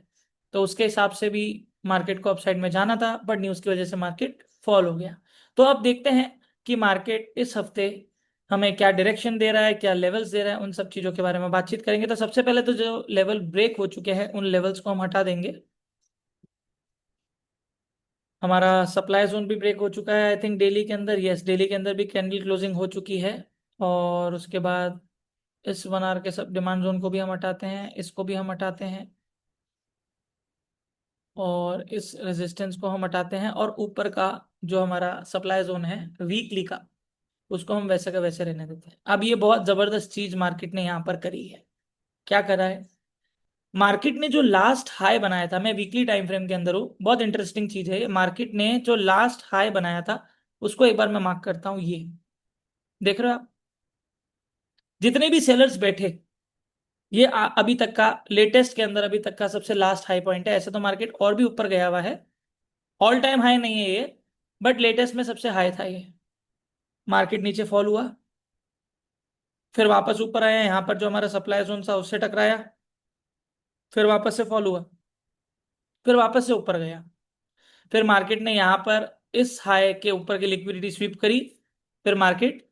तो उसके हिसाब से भी मार्केट को अपसाइड में जाना था, बट न्यूज की वजह से मार्केट फॉल हो गया। तो अब देखते हैं कि मार्केट इस हफ्ते हमें क्या डायरेक्शन दे रहा है, क्या लेवल्स दे रहा है, उन सब चीजों के बारे में बातचीत करेंगे। तो सबसे पहले तो जो लेवल ब्रेक हो चुके हैं उन लेवल्स को हम हटा देंगे। हमारा सप्लाई जोन भी ब्रेक हो चुका है आई थिंक डेली के अंदर। यस, डेली के अंदर भी कैंडल क्लोजिंग हो चुकी है। और उसके बाद इस 1 आवर के सब डिमांड जोन को भी हम हटाते हैं, इसको भी हम हटाते हैं, और इस रेजिस्टेंस को हम हटाते हैं। और ऊपर का जो हमारा सप्लाई जोन है वीकली का, उसको हम वैसे का वैसे रहने देते हैं। अब ये बहुत जबरदस्त चीज मार्केट ने यहाँ पर करी है। क्या करा है मार्केट ने? जो लास्ट हाई बनाया था, मैं वीकली टाइम फ्रेम के अंदर हूँ, बहुत इंटरेस्टिंग चीज है। मार्केट ने जो लास्ट हाई बनाया था उसको एक बार मैं मार्क करता हूँ। ये देख रहे हो आप, जितने भी सेलर्स बैठे, ये अभी तक का लेटेस्ट के अंदर अभी तक का सबसे लास्ट हाई पॉइंट है। ऐसे तो मार्केट और भी ऊपर गया हुआ है, ऑल टाइम हाई नहीं है ये, बट लेटेस्ट में सबसे हाई था ये। मार्केट नीचे फॉल हुआ, फिर वापस ऊपर आया, यहाँ पर जो हमारा सप्लाई जोन था उससे टकराया, फिर वापस से फॉल हुआ, फिर वापस से ऊपर गया। फिर मार्केट ने यहाँ पर इस हाई के ऊपर की लिक्विडिटी स्वीप करी, फिर मार्केट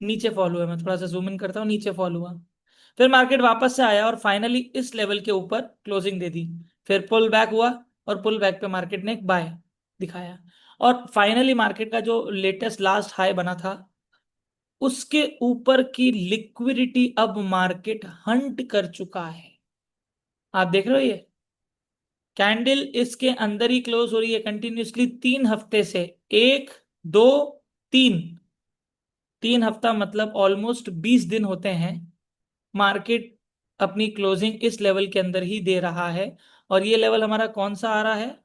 नीचे फॉल हुआ। मैं थोड़ा सा जूम इन करता हूँ, नीचे फॉल हुआ, फिर मार्केट वापस से आया और फाइनली इस लेवल के ऊपर क्लोजिंग दे दी। फिर पुल बैक हुआ और पुल बैक पे मार्केट ने एक बाय दिखाया। और फाइनली मार्केट का जो लेटेस्ट लास्ट हाई बना था उसके ऊपर की लिक्विडिटी अब मार्केट हंट कर चुका है। आप देख रहे हो, ये कैंडल इसके अंदर ही क्लोज हो रही है कंटिन्यूसली 3 हफ्ते से। एक, दो, तीन, 3 हफ्ता मतलब ऑलमोस्ट 20 दिन होते हैं मार्केट अपनी क्लोजिंग इस लेवल के अंदर ही दे रहा है। और ये लेवल हमारा कौन सा आ रहा है?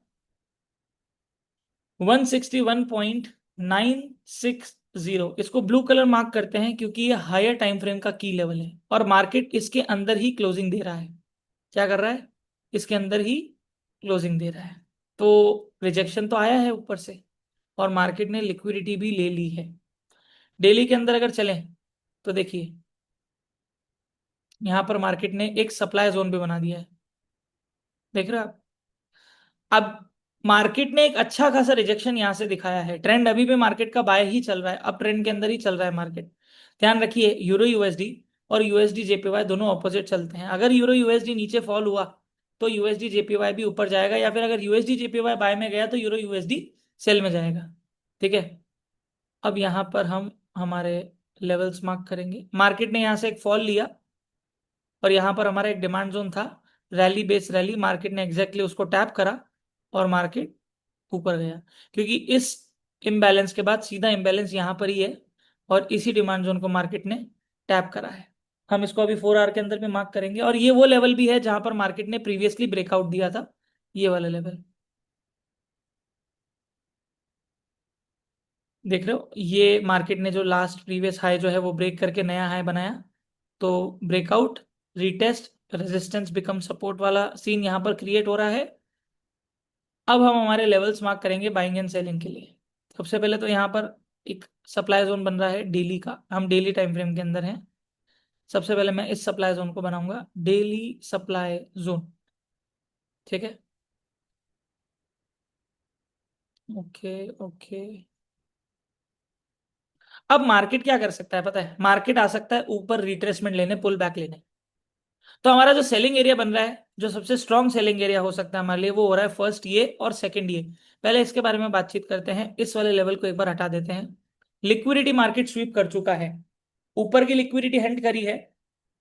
161.960। इसको ब्लू कलर मार्क करते हैं क्योंकि ये हायर टाइम फ्रेम का की लेवल है और मार्केट इसके अंदर ही क्लोजिंग दे रहा है। क्या कर रहा है? इसके अंदर ही क्लोजिंग दे रहा है। तो रिजेक्शन तो आया है ऊपर से और मार्केट ने लिक्विडिटी भी ले ली है। डेली के अंदर अगर चलें तो देखिए, यहां पर मार्केट ने एक सप्लाई जोन भी बना दिया है। देख रहे हो आप? अब मार्केट ने एक अच्छा खासा रिजेक्शन यहां से दिखाया है। ट्रेंड अभी भी मार्केट का बाय ही चल रहा है, अप ट्रेंड के अंदर ही चल रहा है मार्केट। ध्यान रखिए, यूरो यूएसडी और यूएसडी जेपीवाई दोनों ऑपोजिट चलते हैं। अगर यूरो यूएसडी नीचे फॉल हुआ तो यूएसडी जेपीवाई भी ऊपर जाएगा, या फिर अगर यूएसडी जेपीवाई बाय में गया तो यूरो यूएसडी सेल में जाएगा। ठीक है। अब यहां पर हम हमारे लेवल्स मार्क करेंगे। मार्केट ने यहां से एक फॉल लिया और यहाँ पर हमारा एक डिमांड जोन था, रैली बेस रैली। मार्केट ने एग्जैक्टली उसको टैप करा और मार्केट ऊपर गया, क्योंकि इस इम्बैलेंस के बाद सीधा इम्बैलेंस यहाँ पर ही है और इसी डिमांड जोन को मार्केट ने टैप करा है। हम इसको अभी 4 आवर के अंदर भी मार्क करेंगे। और ये वो लेवल भी है जहां पर मार्केट ने प्रीवियसली ब्रेकआउट दिया था, ये वाला लेवल। देख रहे हो, ये मार्केट ने जो लास्ट प्रीवियस हाई जो है वो ब्रेक करके नया हाई बनाया। तो breakout, retest, resistance become support वाला सीन यहाँ पर क्रिएट हो रहा है। अब हम हमारे लेवल्स मार्क करेंगे बाइंग एंड सेलिंग के लिए। सबसे पहले तो यहाँ पर एक सप्लाई जोन बन रहा है डेली का, हम डेली टाइम फ्रेम के अंदर हैं। सबसे पहले मैं इस सप्लाई जोन को बनाऊंगा डेली सप्लाई जोन। ठीक है, ओके ओके। अब मार्केट क्या कर सकता है पता है, मार्केट आ सकता है ऊपर रिट्रेसमेंट लेने, पुल बैक लेने। तो हमारा जो सेलिंग एरिया बन रहा है, जो सबसे स्ट्रॉन्ग सेलिंग एरिया हो सकता है हमारे लिए, वो हो रहा है फर्स्ट ये और सेकंड ये। पहले इसके बारे में बातचीत करते हैं, इस वाले लेवल को एक बार हटा देते हैं। लिक्विडिटी मार्केट स्वीप कर चुका है, ऊपर की लिक्विडिटी हंट करी है।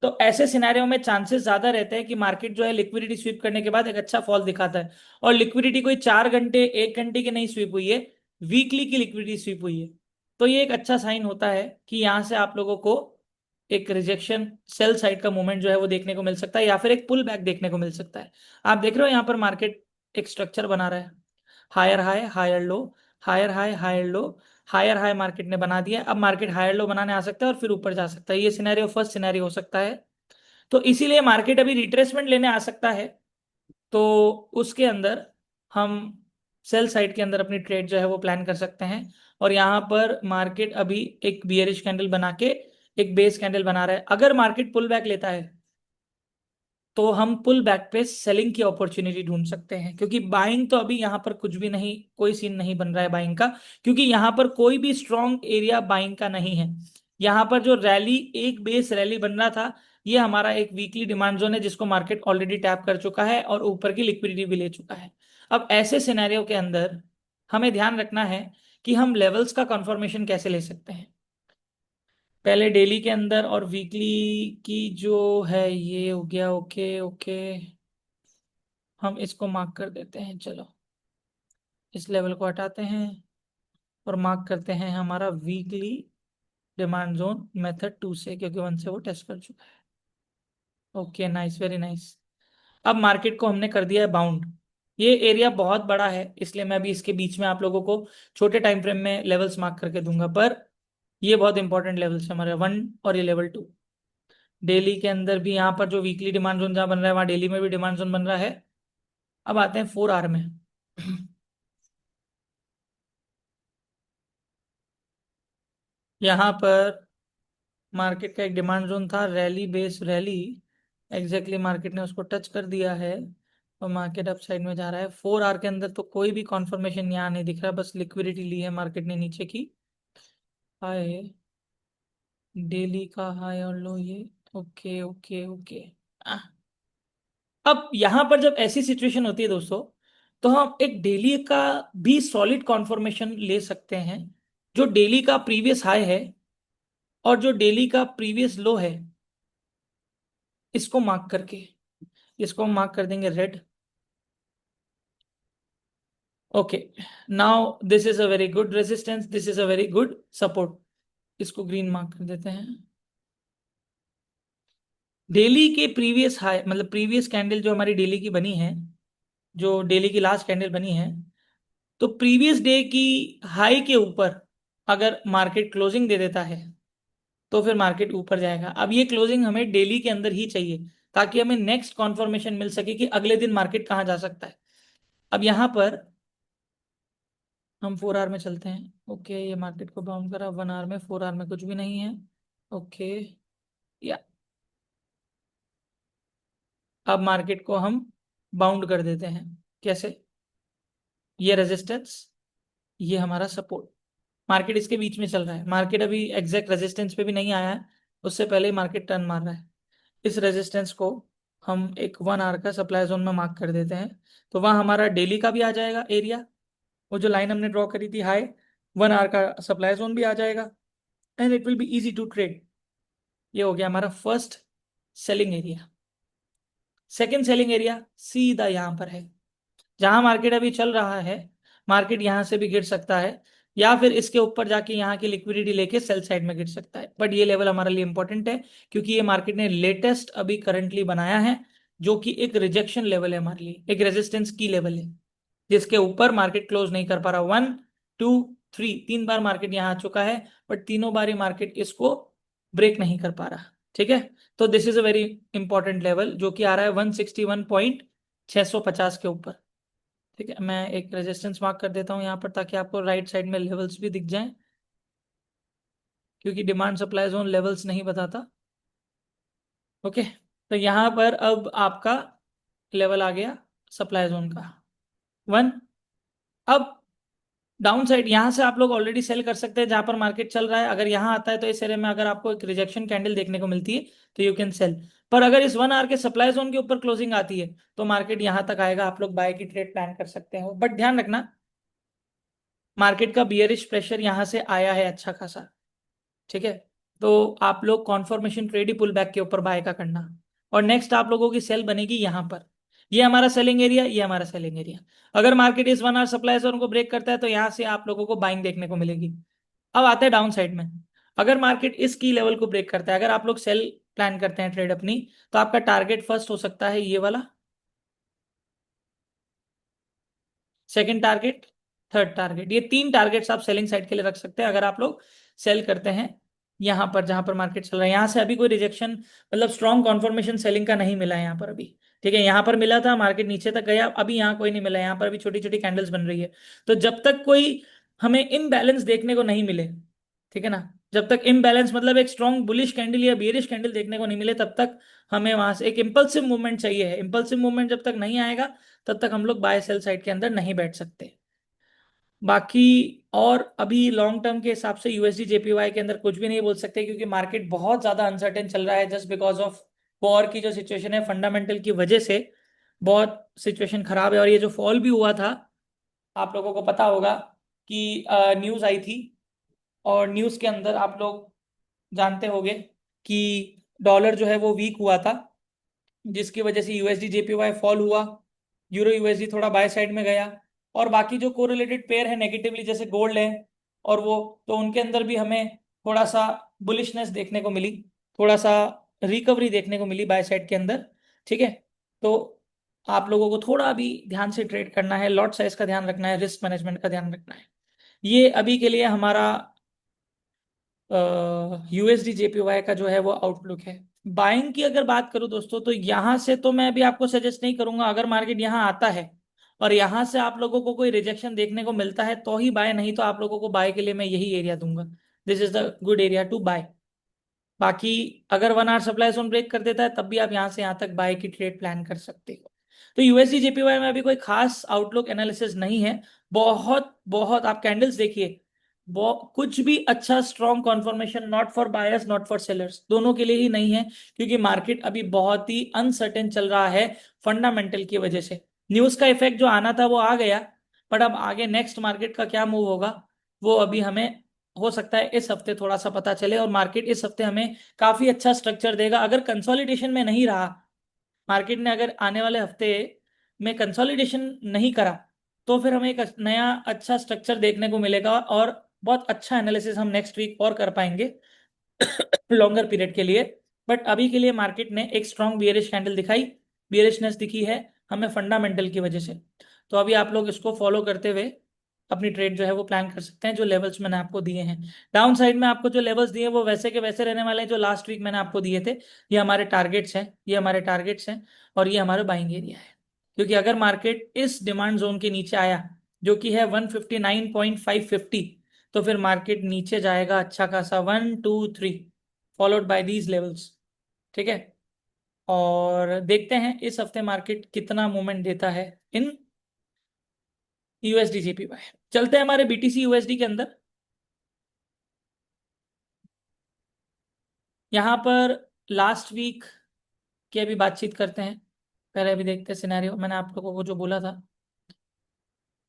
तो ऐसे सिनेरियो में चांसेस ज्यादा रहते हैं कि मार्केट जो है लिक्विडिटी स्वीप करने के बाद एक अच्छा फॉल दिखाता है। और लिक्विडिटी कोई 4 घंटे 1 घंटे की नहीं स्वीप हुई है, वीकली की लिक्विडिटी स्वीप हुई है। तो ये एक अच्छा साइन होता है कि यहां से आप लोगों को एक रिजेक्शन सेल साइड का मूवमेंट जो है वो देखने को मिल सकता है, या फिर एक पुल बैक देखने को मिल सकता है। आप देख रहे हो यहाँ पर मार्केट एक स्ट्रक्चर बना रहा है, higher high higher low, higher high higher low, higher high market ने बना दिया। अब मार्केट हायर लो बनाने आ सकता है और फिर ऊपर जा सकता है, ये सिनेरियो फर्स्ट सिनेरियो हो सकता है। तो इसीलिए मार्केट अभी रिट्रेसमेंट लेने आ सकता है। तो उसके अंदर हम सेल साइड के अंदर अपनी ट्रेड जो है वो प्लान कर सकते हैं। और यहाँ पर मार्केट अभी एक बियरिश कैंडल बना के एक बेस कैंडल बना रहा है। अगर मार्केट पुल बैक लेता है तो हम पुल बैक पे सेलिंग की अपॉर्चुनिटी ढूंढ सकते हैं, क्योंकि बाइंग तो अभी यहाँ पर कुछ भी नहीं, कोई सीन नहीं बन रहा है बाइंग का। क्योंकि यहाँ पर कोई भी स्ट्रॉन्ग एरिया बाइंग का नहीं है। यहाँ पर जो रैली, एक बेस रैली बन रहा था, ये हमारा एक वीकली डिमांड जोन है जिसको मार्केट ऑलरेडी टैप कर चुका है और ऊपर की लिक्विडिटी भी ले चुका है। अब ऐसे सिनेरियो के अंदर हमें ध्यान रखना है कि हम लेवल्स का कंफर्मेशन कैसे ले सकते हैं। पहले डेली के अंदर और वीकली की जो है ये हो गया, ओके ओके। हम इसको मार्क कर देते हैं, चलो इस लेवल को हटाते हैं और मार्क करते हैं हमारा वीकली डिमांड जोन मेथड 2 से, क्योंकि 1 से वो टेस्ट कर चुका है। Okay nice, very nice. अब मार्केट को हमने कर दिया है बाउंड। ये एरिया बहुत बड़ा है, इसलिए मैं अभी इसके बीच में आप लोगों को छोटे टाइम फ्रेम में लेवल्स मार्क करके दूंगा, पर ये बहुत इंपॉर्टेंट लेवल्स है हमारे 1 और ये लेवल 2। डेली के अंदर भी यहाँ पर जो वीकली डिमांड जोन जहाँ बन रहा है, वहाँ डेली में भी डिमांड जोन बन रहा है। अब आते हैं 4 आवर में। यहाँ पर मार्केट का एक डिमांड जोन था, rally base rally. Exactly market ने उसको टच कर दिया है और मार्केट अप साइड में जा रहा है। 4 आवर के अंदर तो कोई भी कॉन्फर्मेशन यहाँ नहीं दिख रहा, बस लिक्विडिटी ली है मार्केट ने नीचे की। हाय, डेली का हाई और लो ये। Okay okay okay. अब यहाँ पर जब ऐसी सिचुएशन होती है दोस्तों, तो हम एक डेली का भी सॉलिड कॉन्फर्मेशन ले सकते हैं। जो डेली का प्रीवियस हाई है और जो डेली का प्रीवियस लो है, इसको मार्क करके, इसको हम मार्क कर देंगे red. Okay, now this is a very good resistance, this is a very good support. इसको ग्रीन मार्क कर देते हैं। डेली के प्रीवियस हाई मतलब प्रीवियस कैंडल जो हमारी डेली की बनी है, जो डेली की लास्ट कैंडल बनी है, तो प्रीवियस डे की हाई के ऊपर अगर मार्केट क्लोजिंग दे देता है तो फिर मार्केट ऊपर जाएगा। अब ये क्लोजिंग हमें डेली के अंदर ही चाहिए, ताकि हमें नेक्स्ट कॉन्फर्मेशन मिल सके कि अगले दिन मार्केट कहाँ जा सकता है। अब यहाँ पर हम 4 आवर में चलते हैं। ओके, ये मार्केट को बाउंड करा 1 आवर में, 4 आवर में कुछ भी नहीं है। ओके, या अब मार्केट को हम बाउंड कर देते हैं। कैसे? ये रेजिस्टेंस, ये हमारा सपोर्ट, मार्केट इसके बीच में चल रहा है। मार्केट अभी एग्जैक्ट रेजिस्टेंस पे भी नहीं आया है, उससे पहले ही मार्केट टर्न मार रहा है। इस रेजिस्टेंस को हम एक 1 आवर का सप्लाई जोन में मार्क कर देते हैं। तो वहाँ हमारा डेली का भी आ जाएगा एरिया, वो जो लाइन हमने ड्रॉ करी थी हाई, 1 आवर का सप्लाई जोन भी आ जाएगा, and it will be easy to trade. ये हो गया हमारा first selling area. Second selling area सीधा यहाँ पर है, जहां मार्केट अभी चल रहा है। मार्केट यहां से भी गिर सकता है, या फिर इसके ऊपर जाके यहाँ की लिक्विडिटी लेके सेल साइड में गिर सकता है। बट ये लेवल हमारे लिए इंपॉर्टेंट है, क्योंकि ये मार्केट ने लेटेस्ट अभी करंटली बनाया है, जो कि एक रिजेक्शन लेवल है हमारे लिए, एक रेजिस्टेंस की लेवल है, जिसके ऊपर मार्केट क्लोज नहीं कर पा रहा। 1 2 3, 3 बार मार्केट यहाँ आ चुका है, बट तीनों बार ही मार्केट इसको ब्रेक नहीं कर पा रहा। ठीक है, तो this is a very important level जो कि आ रहा है 161.650 के ऊपर। ठीक है, मैं एक रेजिस्टेंस मार्क कर देता हूँ यहाँ पर, ताकि आपको राइट साइड में लेवल्स भी दिख जाएं, क्योंकि डिमांड सप्लाई जोन लेवल्स नहीं बताता। ओके, तो यहाँ पर अब आपका लेवल आ गया सप्लाई जोन का 1। अब डाउन साइड यहाँ से आप लोग ऑलरेडी सेल कर सकते हैं जहां पर मार्केट चल रहा है। अगर यहाँ आता है तो इस एरिया में अगर आपको एक रिजेक्शन कैंडल देखने को मिलती है तो यू कैन सेल। पर अगर इस 1 आवर के सप्लाई जोन के ऊपर क्लोजिंग आती है तो मार्केट यहाँ तक आएगा, आप लोग बाय की ट्रेड प्लान कर सकते हो। बट ध्यान रखना, मार्केट का बियरिश प्रेशर यहाँ से आया है अच्छा खासा, ठीक है। तो आप लोग कॉन्फर्मेशन ट्रेड ही पुल बैक के ऊपर बाय का करना। और नेक्स्ट आप लोगों की सेल बनेगी यहाँ पर। ये हमारा सेलिंग एरिया, ये हमारा सेलिंग एरिया। अगर मार्केट इस 1 आवर सप्लाई जोन को ब्रेक करता है तो यहाँ से आप लोगों को बाइंग देखने को मिलेगी। अब आते हैं डाउन साइड में। अगर मार्केट इस की लेवल को ब्रेक करता है, अगर आप लोग सेल प्लान करते हैं ट्रेड अपनी, तो आपका टारगेट फर्स्ट हो सकता है ये वाला, सेकंड टारगेट, थर्ड टारगेट। ये 3 टारगेट्स आप सेलिंग साइड के लिए रख सकते हैं अगर आप लोग सेल करते हैं यहां पर जहां पर मार्केट चल रहा है। यहां से अभी कोई रिजेक्शन मतलब स्ट्रॉन्ग कॉन्फर्मेशन सेलिंग का नहीं मिला है यहाँ पर अभी, ठीक है। यहाँ पर मिला था, मार्केट नीचे तक गया, अभी यहाँ कोई नहीं मिला। यहाँ पर अभी छोटी छोटी कैंडल्स बन रही है। तो जब तक कोई हमें इम्बैलेंस देखने को नहीं मिले, ठीक है ना, जब तक इम्बैलेंस मतलब एक स्ट्रॉन्ग बुलिश कैंडल या बियरिश कैंडल देखने को नहीं मिले, तब तक हमें वहां से एक इंपल्सिव मूवमेंट चाहिए है। इंपल्सिव मूवमेंट जब तक नहीं आएगा तब तक हम लोग बाय सेल साइड के अंदर नहीं बैठ सकते। बाकी और अभी लॉन्ग टर्म के हिसाब से यूएसडी जेपीवाई के अंदर कुछ भी नहीं बोल सकते, क्योंकि मार्केट बहुत ज्यादा अनसर्टेन चल रहा है जस्ट बिकॉज ऑफ वॉर की जो सिचुएशन है, फंडामेंटल की वजह से बहुत सिचुएशन खराब है। और ये जो फॉल भी हुआ था, आप लोगों को पता होगा कि न्यूज आई थी, और न्यूज के अंदर आप लोग जानते होंगे कि डॉलर जो है वो वीक हुआ था, जिसकी वजह से यूएसडी जेपीवाई फॉल हुआ, यूरो यूएसडी थोड़ा बाय साइड में गया। और बाकी जो कोरिलेटेड पेयर है नेगेटिवली, जैसे गोल्ड है और वो, तो उनके अंदर भी हमें थोड़ा सा बुलिशनेस देखने को मिली, थोड़ा सा रिकवरी देखने को मिली बाय साइड के अंदर, ठीक है। तो आप लोगों को थोड़ा अभी ध्यान से ट्रेड करना है, लॉट साइज का ध्यान रखना है, रिस्क मैनेजमेंट का ध्यान रखना है। ये अभी के लिए हमारा यूएसडी जेपीवाई का जो है वो आउटलुक है। बाइंग की अगर बात करूं दोस्तों, तो यहां से तो मैं अभी आपको सजेस्ट नहीं करूंगा। अगर मार्केट यहां आता है और यहां से आप लोगों को कोई रिजेक्शन देखने को मिलता है तो ही बाय, नहीं तो आप लोगों को बाय के लिए मैं यही एरिया दूंगा। This is the good area to buy. बाकी अगर 1 आवर सप्लाई जोन ब्रेक कर देता है तब भी आप यहां से यहां तक बाय की ट्रेड प्लान कर सकते हो। तो यूएसडी जेपीवाई में अभी कोई खास आउटलुक एनालिसिस नहीं है। बहुत बहुत आप कैंडल्स देखिए, वो कुछ भी अच्छा strong conformation not for buyers not for sellers, दोनों के लिए ही नहीं है, क्योंकि मार्केट अभी बहुत ही अनसर्टेन चल रहा है फंडामेंटल की वजह से। न्यूज का इफेक्ट जो आना था वो आ गया, बट अब आगे नेक्स्ट मार्केट का क्या मूव होगा वो अभी हमें हो सकता है इस हफ्ते थोड़ा सा पता चले। और मार्केट इस हफ्ते हमें काफी अच्छा स्ट्रक्चर देगा। अगर कंसोलिडेशन में नहीं रहा मार्केट ने, अगर आने वाले हफ्ते में कंसोलिडेशन नहीं करा, तो फिर हमें एक नया अच्छा स्ट्रक्चर देखने को मिलेगा और बहुत अच्छा एनालिसिस हम नेक्स्ट वीक और कर पाएंगे लॉन्गर पीरियड के लिए। बट अभी के लिए मार्केट ने एक स्ट्रॉन्ग बियरिश कैंडल दिखाई, बियरिशनेस दिखी है हमें फंडामेंटल की वजह से। तो अभी आप लोग इसको फॉलो करते हुए अपनी ट्रेड जो है वो प्लान कर सकते हैं, जो लेवल्स मैंने आपको दिए हैं। डाउन साइड में आपको जो लेवल्स दिए वो वैसे के वैसे रहने वाले हैं जो लास्ट वीक मैंने आपको दिए थे। ये हमारे टारगेट्स हैं, ये हमारे टारगेट्स हैं, और ये हमारा बाइंग एरिया है। क्योंकि अगर मार्केट इस डिमांड जोन के नीचे आया, जो कि है 159.550, तो फिर मार्केट नीचे जाएगा अच्छा खासा 1 2 3, फॉलोड बाय दीज लेवल्स, ठीक है। और देखते हैं इस हफ्ते मार्केट कितना मूवमेंट देता है इन यूएसडी जेपीवाई। चलते हैं हमारे बीटीसी यूएसडी के अंदर। यहाँ पर लास्ट वीक की अभी बातचीत करते हैं। पहले अभी देखते हैं सिनेरियो। मैंने आप लोगों को जो बोला था,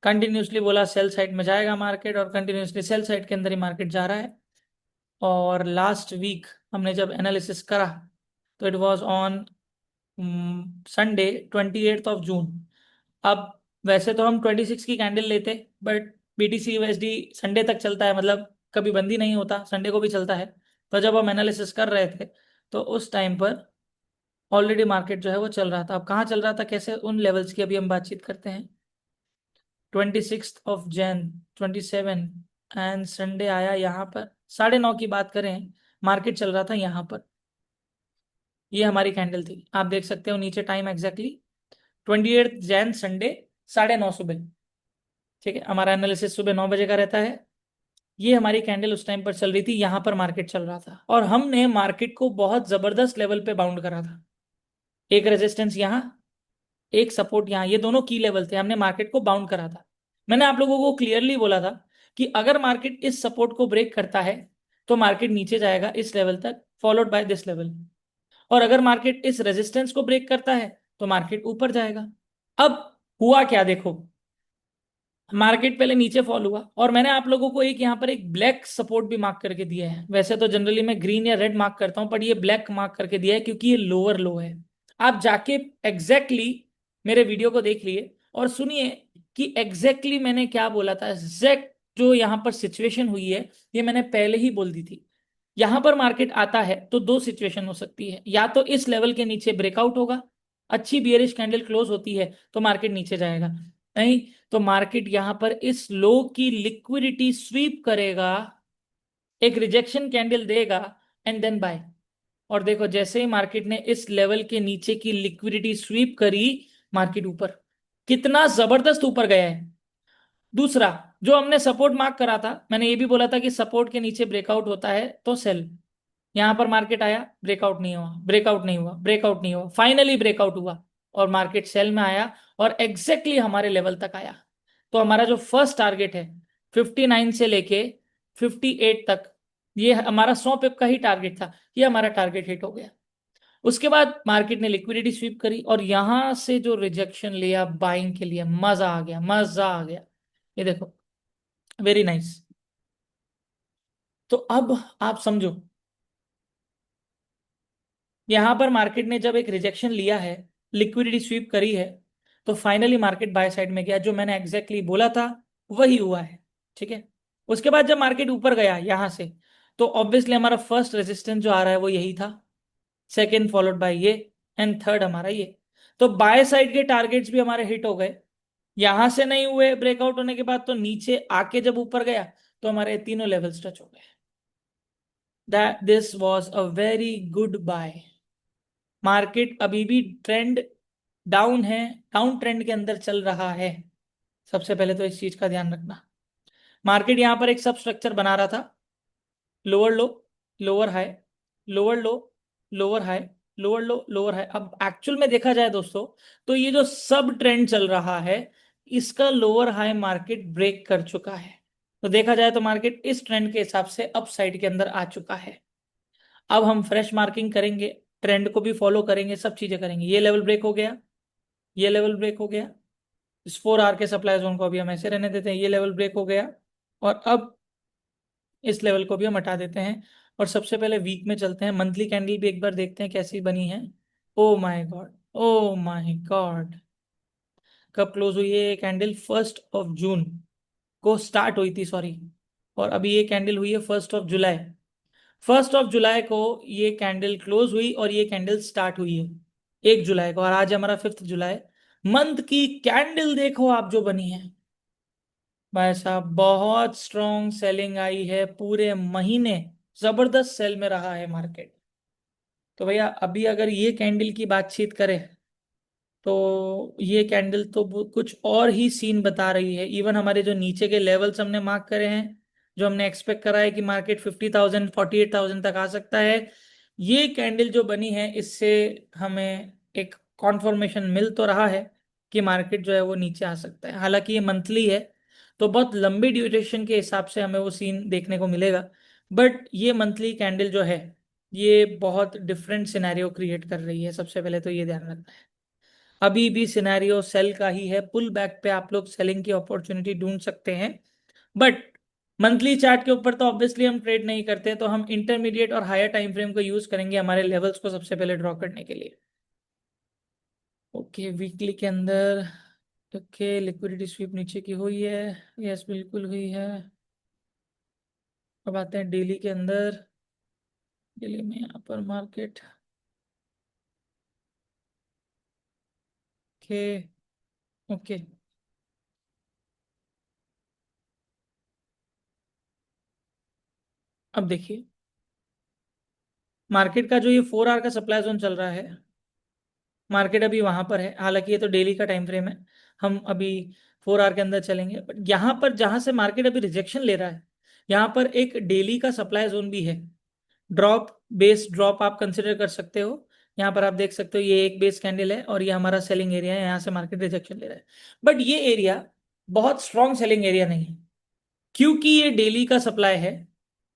कंटिन्यूसली बोला सेल साइड में जाएगा मार्केट, और कंटिन्यूसली सेल साइड के अंदर ही मार्केट जा रहा है। और लास्ट वीक हमने जब एनालिसिस करा तो इट वाज ऑन संडे 28 जून। अब वैसे तो हम 26 की कैंडल लेते, बट बीटीसी यूएसडी संडे तक चलता है, मतलब कभी बंद ही नहीं होता, संडे को भी चलता है। तो जब हम एनालिसिस कर रहे थे तो उस टाइम पर ऑलरेडी मार्केट जो है वो चल रहा था। अब कहाँ चल रहा था, कैसे, उन लेवल्स की अभी हम बातचीत करते हैं। 26 जैन 27, एंड संडे आया यहाँ पर 9:30 की बात करें, मार्केट चल रहा था यहाँ पर। ये हमारी कैंडल थी, आप देख सकते हो नीचे टाइम एग्जैक्टली 28 जैन संडे 9:30 सुबह, ठीक है। हमारा एनालिसिस सुबह 9 बजे का रहता है। ये हमारी कैंडल उस टाइम पर चल रही थी, यहाँ पर मार्केट चल रहा था, और हमने मार्केट को बहुत जबरदस्त लेवल पे बाउंड करा था। एक रेजिस्टेंस यहाँ, एक सपोर्ट यहाँ, ये दोनों की लेवल थे, हमने मार्केट को बाउंड करा था। मैंने आप लोगों को क्लियरली बोला था कि अगर मार्केट इस सपोर्ट को ब्रेक करता है तो मार्केट नीचे जाएगा इस लेवल तक, फॉलोड बाय दिस लेवल। और अगर मार्केट इस रेजिस्टेंस को ब्रेक करता है तो मार्केट ऊपर जाएगा। अब हुआ क्या देखो, मार्केट पहले नीचे फॉल हुआ और मैंने आप लोगों को एक यहाँ पर एक ब्लैक सपोर्ट भी मार्क करके दिया है। वैसे तो जनरली मैं ग्रीन या रेड मार्क करता हूं, पर ये ब्लैक मार्क करके दिया है क्योंकि ये लोअर लो है। आप जाके एग्जैक्टली मेरे वीडियो को देख लिए और सुनिए कि एग्जैक्टली मैंने क्या बोला था। एग्जैक्ट जो यहाँ पर सिचुएशन हुई है ये मैंने पहले ही बोल दी थी। यहां पर मार्केट आता है तो दो सिचुएशन हो सकती है, या तो इस लेवल के नीचे ब्रेकआउट होगा, अच्छी बियरिश कैंडल क्लोज होती है तो मार्केट नीचे जाएगा, नहीं तो मार्केट यहां पर इस लो की लिक्विडिटी स्वीप करेगा, एक रिजेक्शन कैंडल देगा एंड देन बाय। और देखो जैसे ही मार्केट ने इस लेवल के नीचे की लिक्विडिटी स्वीप करी, मार्केट ऊपर, कितना जबरदस्त ऊपर गया है। दूसरा, जो हमने सपोर्ट मार्क करा था, मैंने ये भी बोला था कि सपोर्ट के नीचे ब्रेकआउट होता है तो सेल। यहां पर मार्केट आया, ब्रेकआउट नहीं हुआ, ब्रेकआउट नहीं हुआ, ब्रेकआउट नहीं हुआ, फाइनली ब्रेकआउट हुआ और मार्केट सेल में आया और एग्जैक्टली हमारे लेवल तक आया। तो हमारा जो फर्स्ट टारगेट है 59 से लेके 58 तक, ये हमारा 100 पिप का ही टारगेट था, ये हमारा टारगेट हिट हो गया। उसके बाद मार्केट ने लिक्विडिटी स्वीप करी और यहां से जो रिजेक्शन लिया बाइंग के लिए, मजा आ गया, मजा आ गया। ये देखो, वेरी नाइस। तो अब आप समझो, यहां पर मार्केट ने जब एक रिजेक्शन लिया है, लिक्विडिटी स्वीप करी है, तो फाइनली मार्केट बाय साइड में गया। जो मैंने एग्जैक्टली बोला था वही हुआ है, ठीक है। उसके बाद जब मार्केट ऊपर गया यहां से, तो ऑब्वियसली हमारा फर्स्ट रेजिस्टेंस जो आ रहा है वो यही था, सेकेंड फॉलोड बाय ये, एंड थर्ड हमारा ये। तो बाय साइड के टारगेट्स भी हमारे हिट हो गए। यहां से नहीं हुए ब्रेकआउट होने के बाद, तो नीचे आके जब ऊपर गया तो हमारे तीनों लेवल्स टच हो गए। That this was a very good buy. Market अभी भी ट्रेंड डाउन है, डाउन ट्रेंड के अंदर चल रहा है। सबसे पहले तो इस चीज का ध्यान रखना। मार्केट यहां पर एक सब स्ट्रक्चर बना रहा था, लोअर लो, लोअर हाई, लोअर लो, लोअर हाई, लोअर लो, लोअर हाई। अब एक्चुअल में देखा जाए दोस्तों, तो ये जो सब ट्रेंड चल रहा है, इसका लोअर हाई मार्केट ब्रेक कर चुका है। तो देखा जाए तो मार्केट इस ट्रेंड के हिसाब से अप साइड के अंदर आ चुका है। अब हम फ्रेश मार्किंग करेंगे, ट्रेंड को भी फॉलो करेंगे, सब चीजें करेंगे। ये लेवल ब्रेक हो गया, ये लेवल ब्रेक हो गया, इस 4 आवर के सप्लाई जोन को अभी हम ऐसे रहने देते हैं, ये लेवल ब्रेक हो गया। और अब इस लेवल को भी हम हटा देते हैं और सबसे पहले वीक में चलते हैं। मंथली कैंडल भी एक बार देखते हैं कैसी बनी है। Oh my God, oh my God, कब क्लोज हुई है ये कैंडल? 1 जून को स्टार्ट हुई थी, सॉरी। और अभी ये कैंडल हुई है 1 जुलाई। 1 जुलाई को ये कैंडल क्लोज हुई और ये कैंडल स्टार्ट हुई है 1 जुलाई को, और आज हमारा 5 जुलाई। मंथ की कैंडल देखो आप जो बनी है, भाई साहब बहुत स्ट्रॉन्ग सेलिंग आई है पूरे महीने, जबरदस्त सेल में रहा है मार्केट। तो भैया अभी अगर ये कैंडल की बातचीत करें तो ये कैंडल तो कुछ और ही सीन बता रही है। इवन हमारे जो नीचे के लेवल्स हमने मार्क करे हैं, जो हमने एक्सपेक्ट करा है कि मार्केट 50,000 48,000 तक आ सकता है, ये कैंडल जो बनी है इससे हमें एक कॉन्फर्मेशन मिल तो रहा है कि मार्केट जो है वो नीचे आ सकता है। हालांकि ये मंथली है तो बहुत लंबी ड्यूरेशन के हिसाब से हमें वो सीन देखने को मिलेगा, बट ये मंथली कैंडल जो है ये बहुत डिफरेंट सिनेरियो क्रिएट कर रही है। सबसे पहले तो ये ध्यान रखना है, अभी भी सिनेरियो सेल का ही है। पुल बैक पे आप लोग सेलिंग की अपॉर्चुनिटी ढूंढ सकते हैं, बट मंथली चार्ट के ऊपर तो ऑब्वियसली हम ट्रेड नहीं करते, तो हम इंटरमीडिएट और हायर टाइम फ्रेम को यूज करेंगे हमारे लेवल्स को सबसे पहले ड्रॉ करने के लिए। ओके, वीकली के अंदर, ओके, लिक्विडिटी स्वीप नीचे की हुई है, यस बिल्कुल हुई है। अब आते हैं डेली के अंदर। डेली में यहाँ पर मार्केट, ओके, ओके, अब देखिए मार्केट का जो ये 4 आवर का सप्लाई जोन चल रहा है, मार्केट अभी वहां पर है। हालांकि ये तो डेली का टाइम फ्रेम है, हम अभी 4 आवर के अंदर चलेंगे। बट यहाँ पर जहां से मार्केट अभी रिजेक्शन ले रहा है, यहाँ पर एक डेली का सप्लाई जोन भी है। ड्रॉप, बेस ड्रॉप आप कंसिडर कर सकते हो। यहाँ पर आप देख सकते हो ये एक बेस कैंडल है और ये हमारा सेलिंग एरिया है, यहाँ से मार्केट रिजेक्शन ले रहा है। बट ये एरिया बहुत स्ट्रॉन्ग सेलिंग एरिया नहीं है, क्योंकि ये डेली का सप्लाई है,